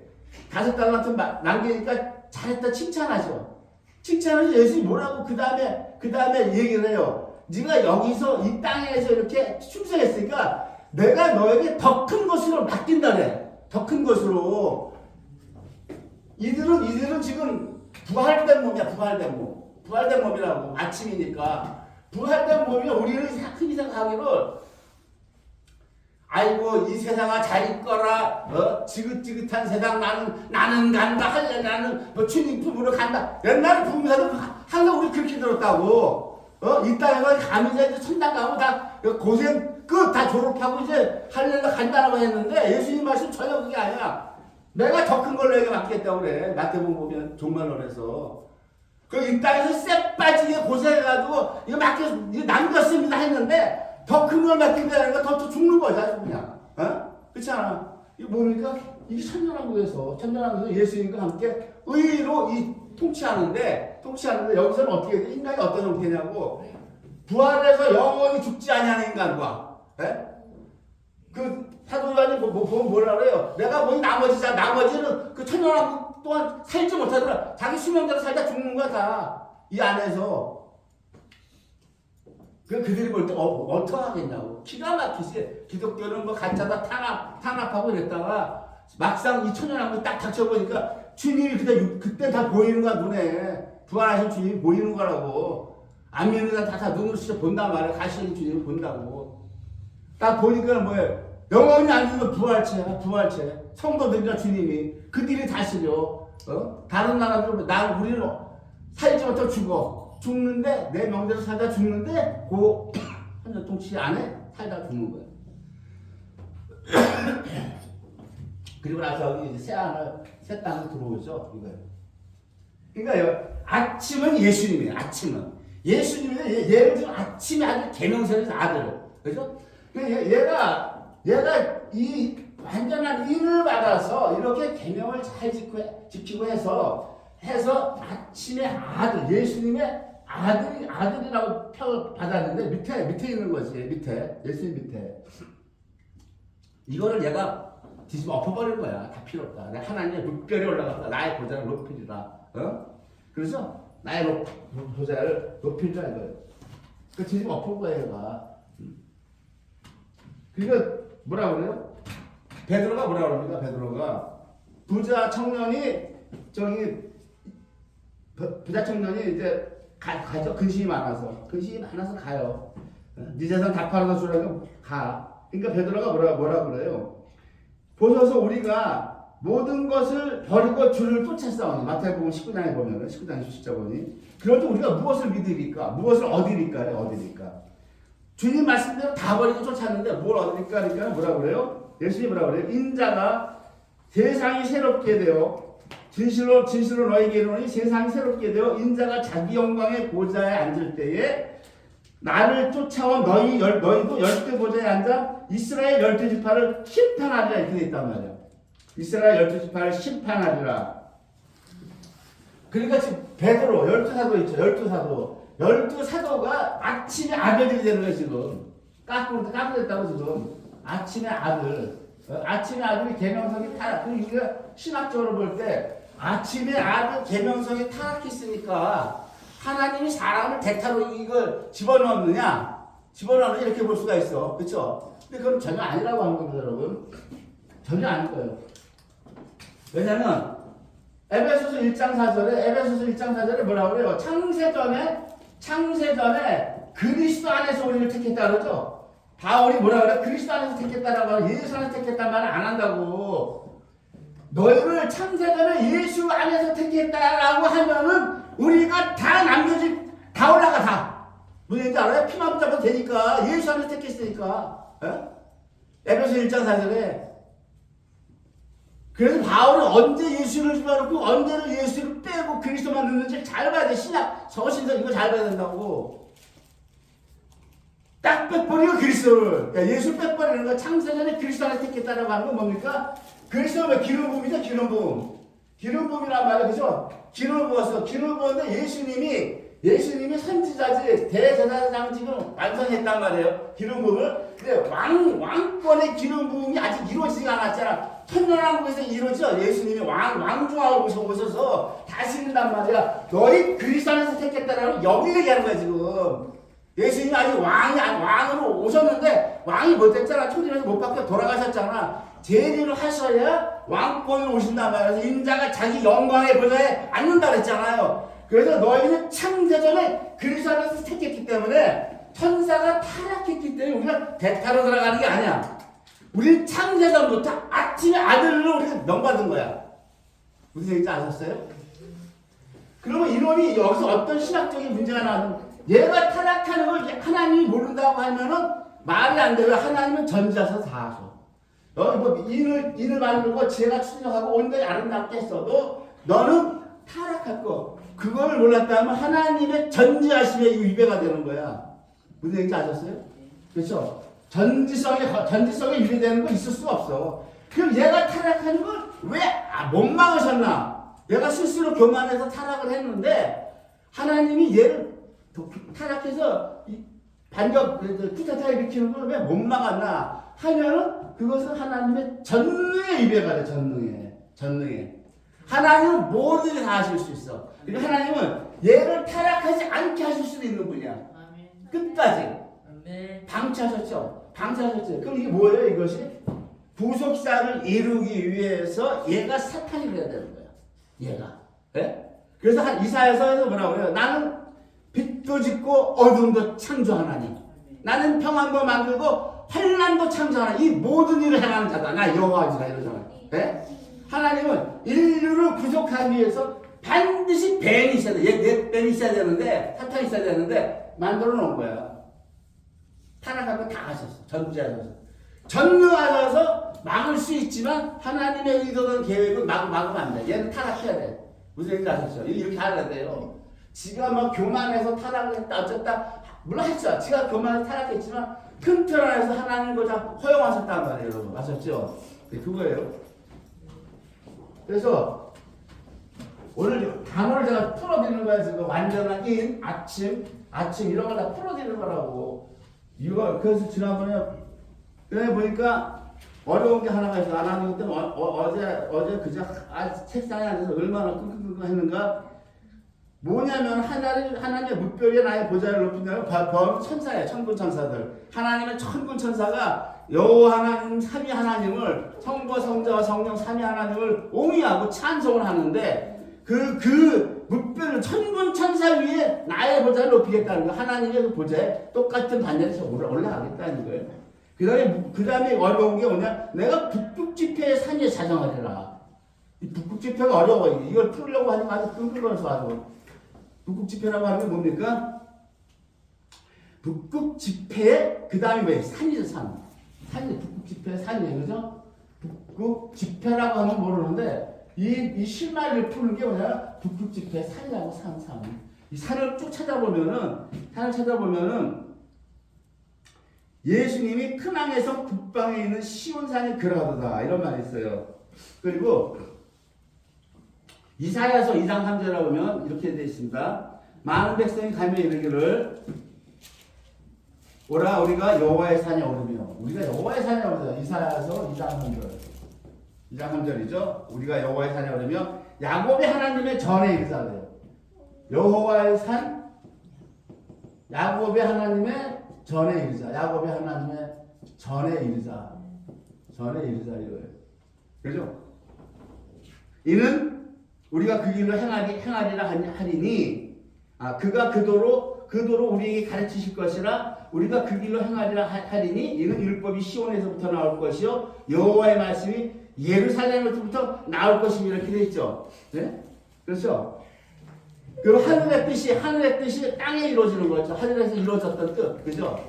Speaker 1: 5달란트 남기니까 잘했다 칭찬하죠. 칭찬하죠. 예수님이 뭐라고 그 다음에 얘기를 해요. 네가 여기서 이 땅에서 이렇게 충성했으니까 내가 너에게 더 큰 것으로 맡긴다 그래. 더 큰 것으로. 이들은 지금 부활된 몸이야. 부활된 몸이라고. 아침이니까 부활된 몸이 우리는 흔히 생각하기를 아이고 이 세상아 잘 있거라. 지긋지긋한 세상 나는 간다. 할래 나는 주님 품으로 간다. 옛날에 부흥사도 항상 우리 그렇게 들었다고. 이 땅에 가면 이제 천당 가고 다 고생 끝 다 졸업하고 이제 할렐루야 간다라고 했는데 예수님 말씀 전혀 그게 아니야. 내가 더 큰 걸 너에게 맡겠다고 그래. 마태복음 보면 종말론에서 이 땅에서 쎄 빠지게 고생해가지고 이거 남겼습니다 했는데 더 큰 걸 맡긴다는 거 더 죽는 거야 그냥. 그렇지 않아? 이거 뭡니까? 이게 천년왕국에서 예수님과 함께 의로 통치하는데 여기서는 어떻게 돼? 인간이 어떤 형태냐고 부활해서 영원히 죽지 아니하는 인간과 그 사도 요한이 보면 뭐라 그래요? 내가 보니 나머지는 그 천년왕국 동안 살지 못하더라. 자기 수명대로 살다 죽는 거야 다. 이 안에서. 그들이 볼 때 어떡하겠냐고. 기가 막히지. 기독교는 뭐 가짜다 탄압하고 이랬다가 막상 이 천년왕국이 딱 닥쳐보니까 주님이 그때 다 보이는 거야 눈에. 부활하신 주님이 보이는 거라고. 안 믿는 사람 다 눈으로 진짜 본단 말이야. 가시는 주님을 본다고. 딱 보니까 뭐예요? 영원히 안 죽는 부활체. 성도들이나 주님이 그들이 다스려. 다른 나라들은 우리는 살지 못하고 죽는데 내 명대로 살다 죽는데 그 한년 통치 안에 살다 죽는 거예요. 그리고 나서 이제 새 땅으로 들어오죠. 이거예요.
Speaker 2: 그러니까 아침은 예수님이에요. 아침은 예수님인데 얘를 지금 아침에 아들 계명성에서 아들, 그죠? 얘가 이 완전한 인을 받아서 이렇게 계명을 잘 지키고 해서 아침에 아들, 예수님의 아들이라고 표를 받았는데 밑에 있는 거지. 밑에 예수님 밑에 이거를 얘가 뒤집어 엎어버린 거야. 다 필요 없다. 내가 하나님의 묵별이 올라갔다. 나의 보좌를 높이리라. 그래서 나의 보좌를 높이리라 이거예요. 그 뒤집어 엎은 거야 얘가. 그러니까 뭐라 그래요? 베드로가 뭐라 그럽니까? 베드로가 부자 청년이 이제 가죠. 근심이 많아서 가요. 네 재산 다 팔아서 주라고 가. 그러니까 베드로가 뭐라 그래요? 보셔서 우리가 모든 것을 버리고 주를 쫓았사오니. 마태복음 19장에 보면은 19장 17절 보니 그럴 때 우리가 무엇을 믿으리까? 무엇을 얻으리까? 주님 말씀대로 다 버리고 쫓았는데 뭘 얻으리까? 그러니까 뭐라 그래요? 예수님이 뭐라 그래요? 인자가 세상이 새롭게 되어 진실로 너희에게 이르노니 세상이 새롭게 되어 인자가 자기 영광의 보좌에 앉을 때에 나를 쫓아온 너희도 12 보좌에 앉아 이스라엘 12지파를 심판하리라 이렇게 돼 있단 말이야. 이스라엘 12지파를 심판하리라. 그러니까 지금 베드로 12사도 있죠. 12사도가 아침에 아들이 되는 거야 지금. 까꾸로 됐다고 지금. 아침에 아들이 계명성이 타락. 우리가 신학적으로 볼 때 아침에 아들 계명성이 타락했으니까 하나님이 사람을 대타로 이걸 집어넣느냐 이렇게 볼 수가 있어. 그렇죠? 근데 그건 전혀 아니라고 하는 겁니다, 여러분. 전혀 아닐 거예요. 왜냐면 에베소서 1장 4절에 뭐라고 그래요? 창세전에 그리스도 안에서 우리를 택했다 그러죠? 바울이 뭐라 그래? 그리스도 안에서 택했다라고 하고 예수 안에서 택했다는 말을 안 한다고. 너희를 창세전에 예수 안에서 택했다라고 하면은 우리가 다 올라가 다. 무슨 얘기인지 알아요? 피만 붙잡아도 되니까. 예수 안에서 택했으니까. 에베소 1장 4절에. 그래서 바울은 언제 예수를 집어넣고 언제는 예수를 빼고 그리스도만 넣는지 잘 봐야 돼. 서신서 이거 잘 봐야 된다고. 딱 빼버리고 그리스도를. 예수 빼버리는 거 창세전에 그리스도 안에서 택했다라고 하는 건 뭡니까? 그리스도가 기름 부음이죠. 기름 부음이란 말이야. 그죠? 기름 부었어. 기름 부었는데 예수님이 선지자지 대제사장직을 완성했단 말이에요. 기름 부음을. 근데 왕권의 기름 부음이 아직 이루어지지 않았잖아. 천년왕국에서 이루어져. 예수님이 왕중하고 오셔서 다스린단 말이야. 너희 그리스도 안에서 택했다라고 여기 얘기하는 거야 지금. 예수님이 아직 왕으로 오셨는데 왕이 못했잖아. 초림에서 못 박혀 돌아가셨잖아. 재림을 하셔야 왕권으로 오신단 말이야. 그래서 인자가 자기 영광의 보좌에 앉는다 그랬잖아요. 그래서 너희는 창세전에 그리스도 안에서 택했기 때문에 천사가 타락했기 때문에 우리가 대타로 들어가는 게 아니야. 우리는 창세전부터 아침에 아들로 우리가 명받은 거야. 무슨 얘기인지 아셨어요? 그러면 이론이 여기서 어떤 신학적인 문제가 나오는 얘가 타락하는 걸 하나님이 모른다고 하면은 말이 안 돼요. 하나님은 전지하셔서 다 하셔. 인을 만들고 지혜가 추진하고 온전히 아름답게 했어도 너는 타락할 거. 그걸 몰랐다면 하나님의 전지하심에 위배가 되는 거야. 무슨 얘기인지 아셨어요? 그렇죠? 전지성에 위배되는 거 있을 수가 없어. 그럼 얘가 타락하는 걸 왜 못 막으셨나? 얘가 스스로 교만해서 타락을 했는데 하나님이 얘를 타락해서 쿠데타 일으키는 걸 왜 못 막았나 하면은 그것은 하나님의 전능의 위배가 돼. 전능의. 하나님은 뭐든지 다 하실 수 있어. 그러니까 하나님은 얘를 타락하지 않게 하실 수도 있는 분이야. 끝까지 방치하셨죠. 그럼 이게 뭐예요? 이것이 부속사를 이루기 위해서 얘가 사탄이 돼야 되는 거야. 얘가. 네? 그래서 한 이사야서에서 뭐라고 그래요? 나는 빛도 짓고 어둠도 창조하나니 나는 평안도 만들고 환난도 창조하나니 이 모든 일을 행하는 자다. 나 여호와지라 이러잖아요. 네? 하나님은 인류를 구속하기 위해서 반드시 뱀이 있어야 돼. 뱀이 있어야 되는데 사탄이 있어야 되는데 만들어 놓은 거야. 타락하면 다 하셨어. 전능하셔서 막을 수 있지만 하나님의 의도는 계획은 막으면 안 돼. 얘는 타락해야 돼. 무슨 얘기인지 아셨죠? 이렇게 하려야 돼요. 지가 막 교만해서 타락했다 어쨌다 물론 했죠. 지가 교만해서 타락했지만 틈틀 안에서 하나님 거자 허용하셨단 말이에요. 여러분 아셨죠? 네, 그거예요. 그래서 오늘 단어를 제가 풀어드리는 거야. 지금 완전한 인, 아침 이런 걸 다 풀어드리는 거라고. 이거 그래서 지난번에 보니까 어려운 게 하나가 있어. 하나님 그때 어제 그저 책상에 앉아서 얼마나 끙끙끙 했는가. 뭐냐면 하나님의 뭇별이 나의 보좌를 높인다는 바로 천사예요. 천군 천사들. 하나님의 천군 천사가 여호와 하나님 삼위 하나님을 성부 성자와 성령 삼위 하나님을 옹이하고 찬송을 하는데 그 뭇별 천군 천사 위에 나의 보좌를 높이겠다는 거. 하나님의 그 보좌에 똑같은 반열에서 올라가겠다는 거예요. 그 다음에 어려운 게 뭐냐? 내가 북극 지폐의 산에 자정하리라. 이 북극 지폐가 어려워. 이걸 풀려고 하니까 아주 끙끙거려서 아주. 북극 지폐라고 하는 게 뭡니까? 북극 지폐의 그 다음에 뭐예요? 산이죠, 산. 산이 북극 지폐의 산이에요, 그죠? 북극 지폐라고 하면 모르는데 이 실마리를 푸는 게 뭐냐? 북극 지폐의 산이라고 산. 이 산을 쭉 찾아보면은 예수님이 크낭에서 북방에 있는 시온산이 그러하도다 이런 말이 있어요. 그리고 이사야서 2장 3절에 보면 이렇게 되어 있습니다. 많은 백성이 가며 이르기를 오라 우리가 여호와의 산에 오르며. 우리가 여호와의 산에 오르다. 이사야서 2장 3절. 2장 3절이죠. 우리가 여호와의 산에 오르며 야곱의 하나님의 전에 이르자래요. 여호와의 산 야곱의 하나님의 전에 이르자. 야곱의 하나님의 전에 이르자. 이거예요. 그죠? 이는 우리가 그 길로 행하리라 하리니 그가 그 도로 우리에게 가르치실 것이라. 우리가 그 길로 행하리라 하리니 이는 율법이 시온에서부터 나올 것이요 여호와의 말씀이 예루살렘에서부터 나올 것이니 이렇게 되어 있죠. 네? 그렇죠? 그럼 하늘의 뜻이 땅에 이루어지는 거죠. 하늘에서 이루어졌던 뜻, 그죠?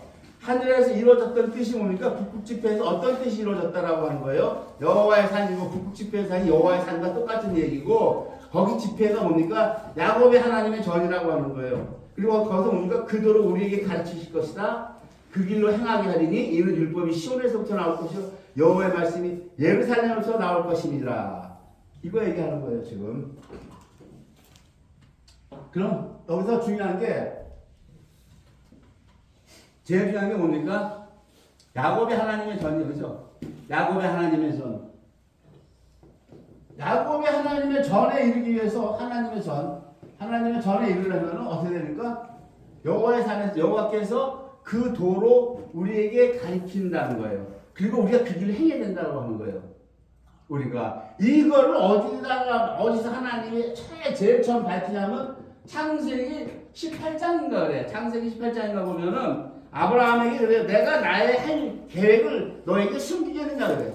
Speaker 2: 하늘에서 이루어졌던 뜻이 뭡니까? 북극 지폐에서 어떤 뜻이 이루어졌다라고 하는 거예요? 여호와의 산이고 북극 지폐의 산이 여호와의 산과 똑같은 얘기고 거기 지폐가 뭡니까? 야곱의 하나님의 전이라고 하는 거예요. 그리고 거기서 뭡니까? 그도로 우리에게 가르치실 것이다. 그 길로 행하게 하리니 이는 율법이 시온에서부터 나올 것이요 여호와의 말씀이 예루살렘에서 나올 것입니다. 이거 얘기하는 거예요 지금. 그럼 여기서 중요한 게 제일 중요한 게 뭡니까? 야곱의 하나님의 전이에요. 그죠? 야곱의 하나님의 전. 야곱의 하나님의 전에 이르기 위해서 하나님의 전에 이르려면 어떻게 됩니까? 여호와의 산에서 여호와께서 그 도로 우리에게 가르친다는 거예요. 그리고 우리가 그 길을 행해야 된다고 하는 거예요. 우리가 이거를 어디서 하나님이 제일 처음 밝히냐면 창세기 18장인가 그래. 창세기 18장인가 보면은 아브라함에게 그래요. 내가 나의 할 계획을 너에게 숨기겠느냐 그래.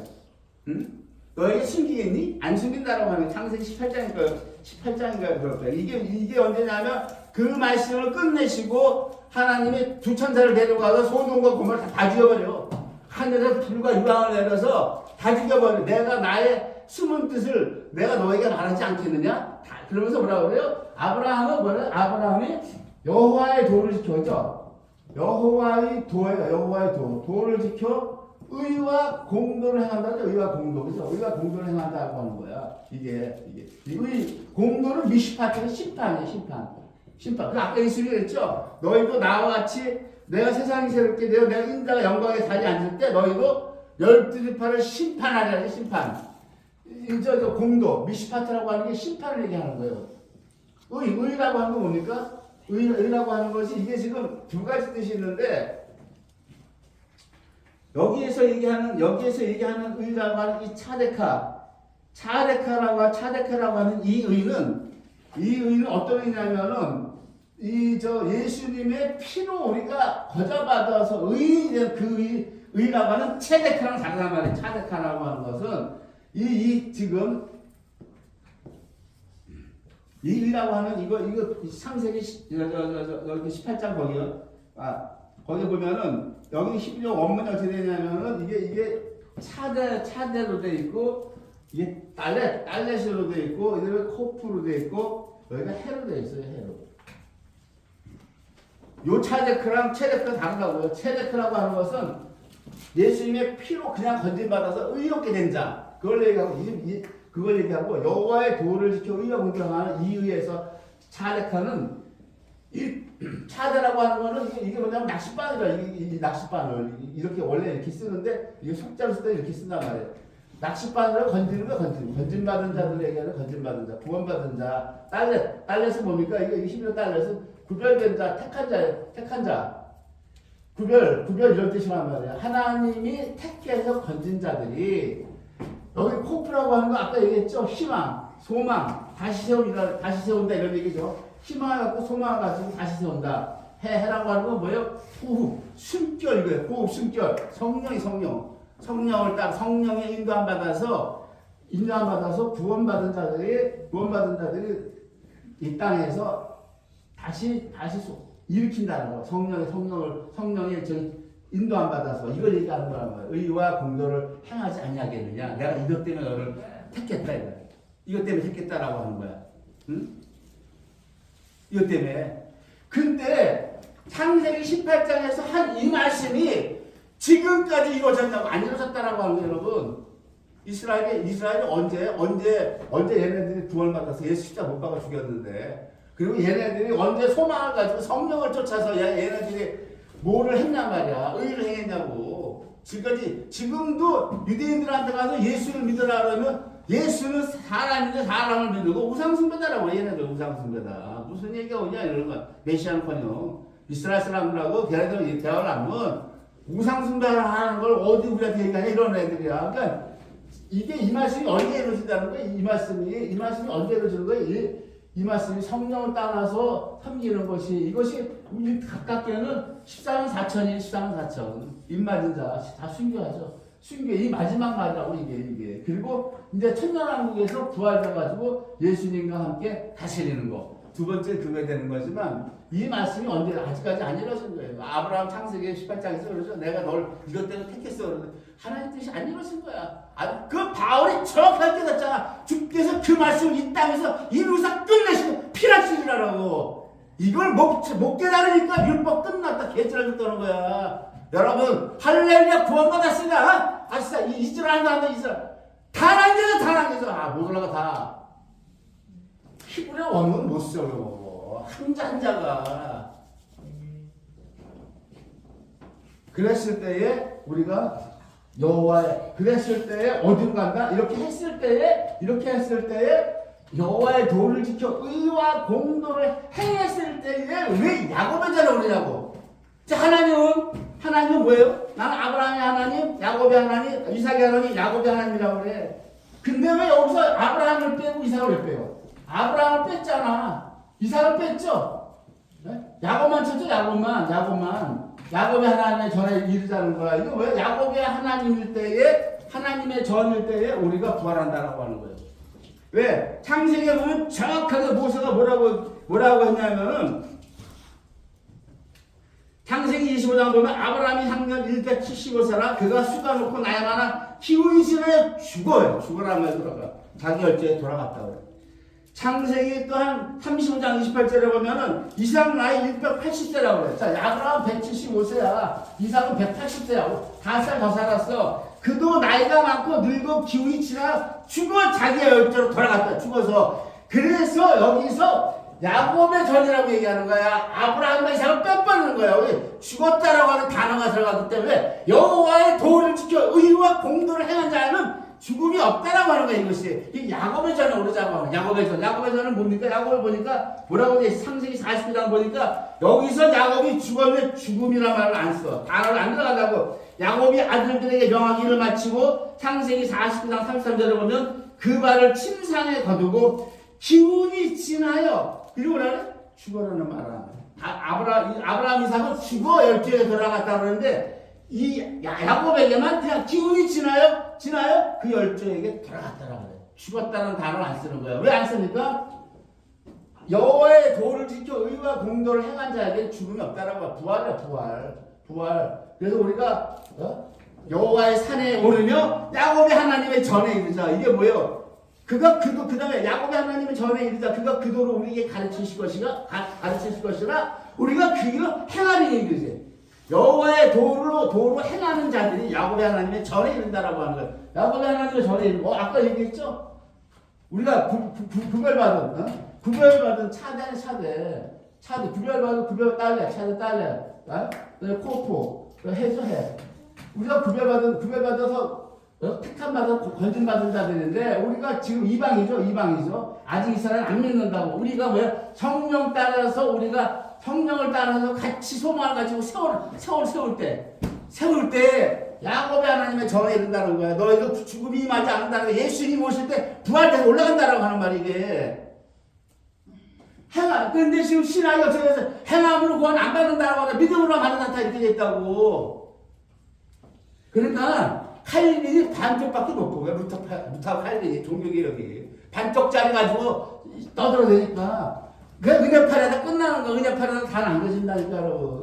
Speaker 2: 응? 너에게 숨기겠니? 안 숨긴다라고 하는 창세기 18장인가 그럴 거야. 이게 언제냐면 그 말씀을 끝내시고 하나님이 두 천사를 데려가서 소돔과 고모를 다 죽여버려. 하늘에서 불과 유황을 내려서 다 죽여버려. 내가 나의 숨은 뜻을 내가 너에게 말하지 않겠느냐? 그러면서 뭐라고 그래요? 아브라함이 여호와의 도를 지켜죠. 여호와의 도를 지켜 의와 공도를 행한다죠. 의와 공도. 그죠? 의와 공도를 행한다고 하는 거야. 이게 의 공도는 미시파트의 심판이에요. 심판. 그 아까 예수님이 그랬죠. 너희도 나와 같이 내가 세상이 새롭게 되어 내가 인자가 영광의 자리에 앉을 때 너희도 12지파를 심판하리라. 심판. 이제 공도 미시파트라고 하는 게 심판을 얘기하는 거예요. 의라고 하는 건 뭡니까? 의라고 하는 것이 이게 지금 두 가지 뜻이 있는데 여기에서 얘기하는 의라고 하는 이 차데카라고 하는 이 의는 어떤 의냐면은 예수님의 피로 우리가 거저받아서 그 의라고 하는 체데카랑 다르단 말이에요. 차데카라고 하는 것은 지금 이 의라고 하는 이거 창세기 18장 거기요. 거기 보면은 여기 10조 원문이 어떻게 되냐면은 이게 차대로 돼 있고 이게 딸렛으로 되어 있고 이게 코프로 되어 있고 여기가 해로 되어 있어요. 해로. 요 차데크랑 체데크가 다르다고요. 체데크라고 하는 것은 예수님의 피로 그냥 건진받아서 의롭게 된 자. 그걸 얘기하고 여호와의 도를 지켜 의와 공평하는 이 의에서 차데크는 이 차데라고 하는 거는 이게 뭐냐면 낚싯바늘이야. 이 낚싯바늘 이렇게 원래 이렇게 쓰는데 이게 속자로 쓸 때 이렇게 쓴단 말이에요. 낚싯바늘을 건지는 거 건진받은 자들 얘기하는 건진받은 자, 구원받은 자, 딸렛은 뭡니까? 이게 히브리 딸렛은 구별된 자, 택한 자. 구별 이런 뜻이란 말이야. 하나님이 택해서 건진 자들이 여기 코프라고 하는 거 아까 얘기했죠. 희망, 소망, 다시 세운다 이런 얘기죠. 희망을 갖고 소망을 가지고 다시 세운다. 해라고 하는 건 뭐예요? 호흡, 숨결 이거예요. 호흡, 숨결. 성령을 딱 성령의 인도함 받아서 구원받은 자들이 이 땅에서 다시 일으킨다는 거. 성령의 인도함 받아서 이걸 얘기하는 거란 말이에요. 의와 공도를 행하지 아니하겠느냐. 내가 이것 때문에 너를 택했다 이거야. 이것 때문에 택했다라고 하는 거야. 응? 이것 때문에. 근데 창세기 18장에서 한 이 말씀이 지금까지 이루어졌다고 안 이루어졌다라고 하는 거예요, 여러분. 이스라엘이 언제 얘네들이 구원받아서 예수 십자가 못 박아 죽였는데, 그리고 얘네들이 언제 소망을 가지고 성령을 쫓아서 얘네들이 뭐를 했냔 말이야. 의를 행했냐고. 지금도 유대인들한테 가서 예수를 믿으라 그러면 예수는 사람인데 사람을 믿고 우상숭배다라고. 얘네들 우상숭배다. 무슨 얘기가 오냐 이러는 거야. 메시아는커녕 이스라엘 사람들하고 걔네들 대화를 하면 우상숭배를 하는 걸 어디 우리한테 얘기하냐 이런 애들이야. 그러니까 이게 이 말씀이 언제 이루어진다는 거야. 이 말씀이 언제 이루어지는 거야. 이 말씀이 성령을 따라서 섬기는 이것이 우리 가깝게는 14만 4천이 14만 4천 입맞은 자 다 순교하죠. 이 마지막 말이라고 이게. 그리고 이제 천년왕국에서 부활해가지고 예수님과 함께 다스리는 거. 두 번째 그게 되는 거지만 이 말씀이 아직까지 안 이루어진 거예요. 아브라함 창세기 18장에서 그러죠. 내가 널 이것 때문에 택했어. 그러는데 하나님 뜻이 안 이루어진 거야. 그 바울이 정확하게 깨닫잖아. 주께서 그 말씀을 이 땅에서 이루사 끝내시고 피락시키라고. 이걸 못 깨달으니까 율법 끝났다. 개쩔어져 떠는 거야. 여러분 할렐루야 구원받았으니까 아시다. 이스라엘 한다 이스라엘 단 한 개서 못 올라가 다. 히브리 원문 못 써요. 한자가. 그랬을 때에 우리가 그랬을 때에 어디로 간다? 이렇게 했을 때에 여호와의 도를 지켜 의와 공도를 행했을 때에 왜 야곱의 자를 오르냐고. 하나님은 뭐예요? 나는 아브라함의 하나님, 야곱의 하나님, 이삭의 하나님, 야곱의 하나님이라고 그래. 근데 왜 여기서 아브라함을 빼고 이삭을 왜 빼요? 아브라함을 뺐잖아. 이삭을 뺐죠? 네? 야곱만 쳤죠. 야곱의 하나님의 전에 이르자는 거야. 이거 왜 야곱의 하나님의 전일 때에 우리가 부활한다라고 하는 거예요. 왜? 창세기에 보면 정확하게 모세가 뭐라고 했냐면은 창세기 25장 보면 아브라함이 향년 175세라 그가 수가 놓고 나야마나 기운이 지나야 죽어라는 말 돌아가. 자기 열조에 돌아갔다고 그래. 창세기 또한 35장 28절에 보면은 이삭 나이 680세라고 그래. 자, 아브라함 175세야. 이삭은 180세야. 5살 더 살았어. 그도 나이가 많고 늙고 기운이 지나 죽어 자기의 열조로 돌아갔다. 죽어서. 그래서 여기서 야곱의 전이라고 얘기하는 거야. 아브라함과 이삭을 빼버리는 거야. 왜? 죽었다라고 하는 단어가 들어가기 때문에 여호와의 도를 지켜 의와 공도를 행한 자는 죽음이 없다라고 하는 거야. 이것이 이 야곱의 전에 오르자고 하는 야곱의 전은 뭡니까? 야곱을 보니까 뭐라고 돼? 창세기 49장 보니까 여기서 야곱이 죽었는데 죽음이라는 말을 안 써. 단어를 안 들어간다고. 야곱이 아들들에게 명하기를 마치고 창세기 49장 33절에 보면 그 발을 침상에 거두고 기운이 지나요. 그리고 나는 죽어라는 말을 아브라함 이삭은 죽어 열조에 돌아갔다 그러는데 이 야곱에게만 그냥 기운이 지나요? 그 열조에게 돌아갔다라고 그래요. 죽었다는 단어를 안 쓰는 거예요. 왜 안 씁니까? 여호와의 도를 지켜 의와 공도를 행한 자에게 죽음이 없다라고. 부활이야 부활. 그래서 우리가 여호와의 산에 오르며 야곱의 하나님의 전에 이르자. 이게 뭐예요? 그가 그도 그 다음에 야곱의 하나님의 전에 이르자. 그가 그도로 우리에게 가르치실 것이라 우리가 그를 행하리니 이르지. 여호와의 도로 행하는 자들이 야곱의 하나님의 전에 이른다라고 하는 거예요. 야곱의 하나님의 전에 이르고 아까 얘기했죠? 우리가 구별받은 차대 구별 딸래 코포 해소해. 우리가 구별받아서 택함 받아 건진받은 자들인데 우리가 지금 이방이죠. 아직 이스라엘 안 믿는다고. 우리가 왜 성령을 따라서 같이 소망을 가지고 세월 세울 때 야곱의 하나님의 전에 이른다는 거야. 너희도 죽음이 임하지 않는다는 거야. 예수님 오실 때 부활돼서 올라간다라고 하는 말이 이게. 근데 지금 신학이 어떻게 해서 행함으로 구원 안 받는다라고 하나 믿음으로 받는다 이렇게 돼 있다고. 그러니까 칼빈이 반쪽밖에 못 보고 루터 칼빈이 종교개혁이 반쪽짜리 가지고 떠들어대니까 그냥 은혜파에다 끝나는 거. 은혜파에다 다 남겨진다니까 여러분.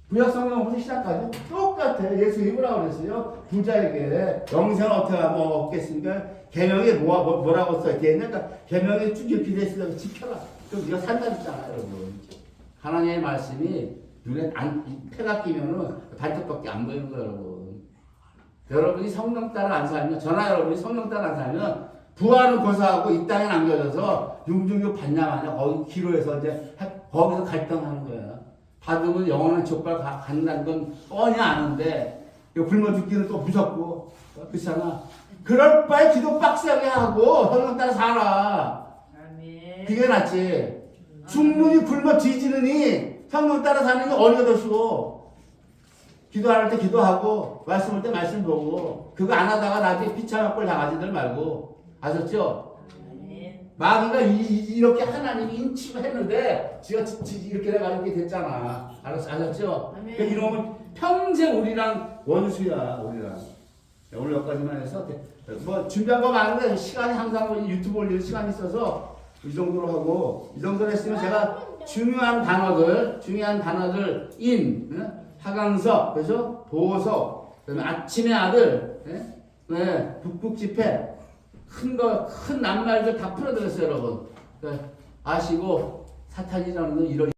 Speaker 2: 구약성경부터 시작까지 똑같아. 예수 입으라고 그랬어요. 부자에게 영생을 어떻게 하면 얻겠습니까? 계명에 뭐라고 써있겠냐? 그러니까 계명에 쭉 이렇게 됐으니까 지켜라. 그럼 네가 산다 했잖아 여러분. 하나님의 말씀이 눈에 패가 끼면은 반쪽밖에 안 보이는 거예요 여러분. 여러분이 성령 따라 안 살면 여러분이 성령 따라 안 살면 부활은 고사하고 이 땅에 남겨져서 육중육 받냐마냐 거기 기로에서 이제 거기서 갈등하는 거야. 받으면 영원한 족발 간다는 건 뻔히 아는데 굶어 죽기는 또 무섭고 그렇잖아. 그럴 바에 기도 빡세게 하고 성령 따라 살아. 그게 낫지. 충분히 굶어 뒤지느니 성령 따라 사는 게 어리가 더 쉬워. 기도할 때 기도하고 말씀할 때 말씀 보고 그거 안 하다가 나중에 비참한 꼴 당하지들 말고. 아셨죠? 마귀가 이렇게 하나님이 인치고 했는데 지가 이렇게 내가 이렇게 됐잖아. 아셨죠? 그러니까 이놈은 평생 우리랑 원수야. 오늘 여기까지만 해서 뭐 준비한 거 많은데 시간이 항상 유튜브 올리는 시간이 있어서 이 정도로 하고 이 정도로 했으면 제가 중요한 단어들 하강석, 그래서 보석, 그다음에 아침의 아들, 북북집회 큰 낱말들 다 풀어드렸어요 여러분. 아시고 사탄이라는 건 이런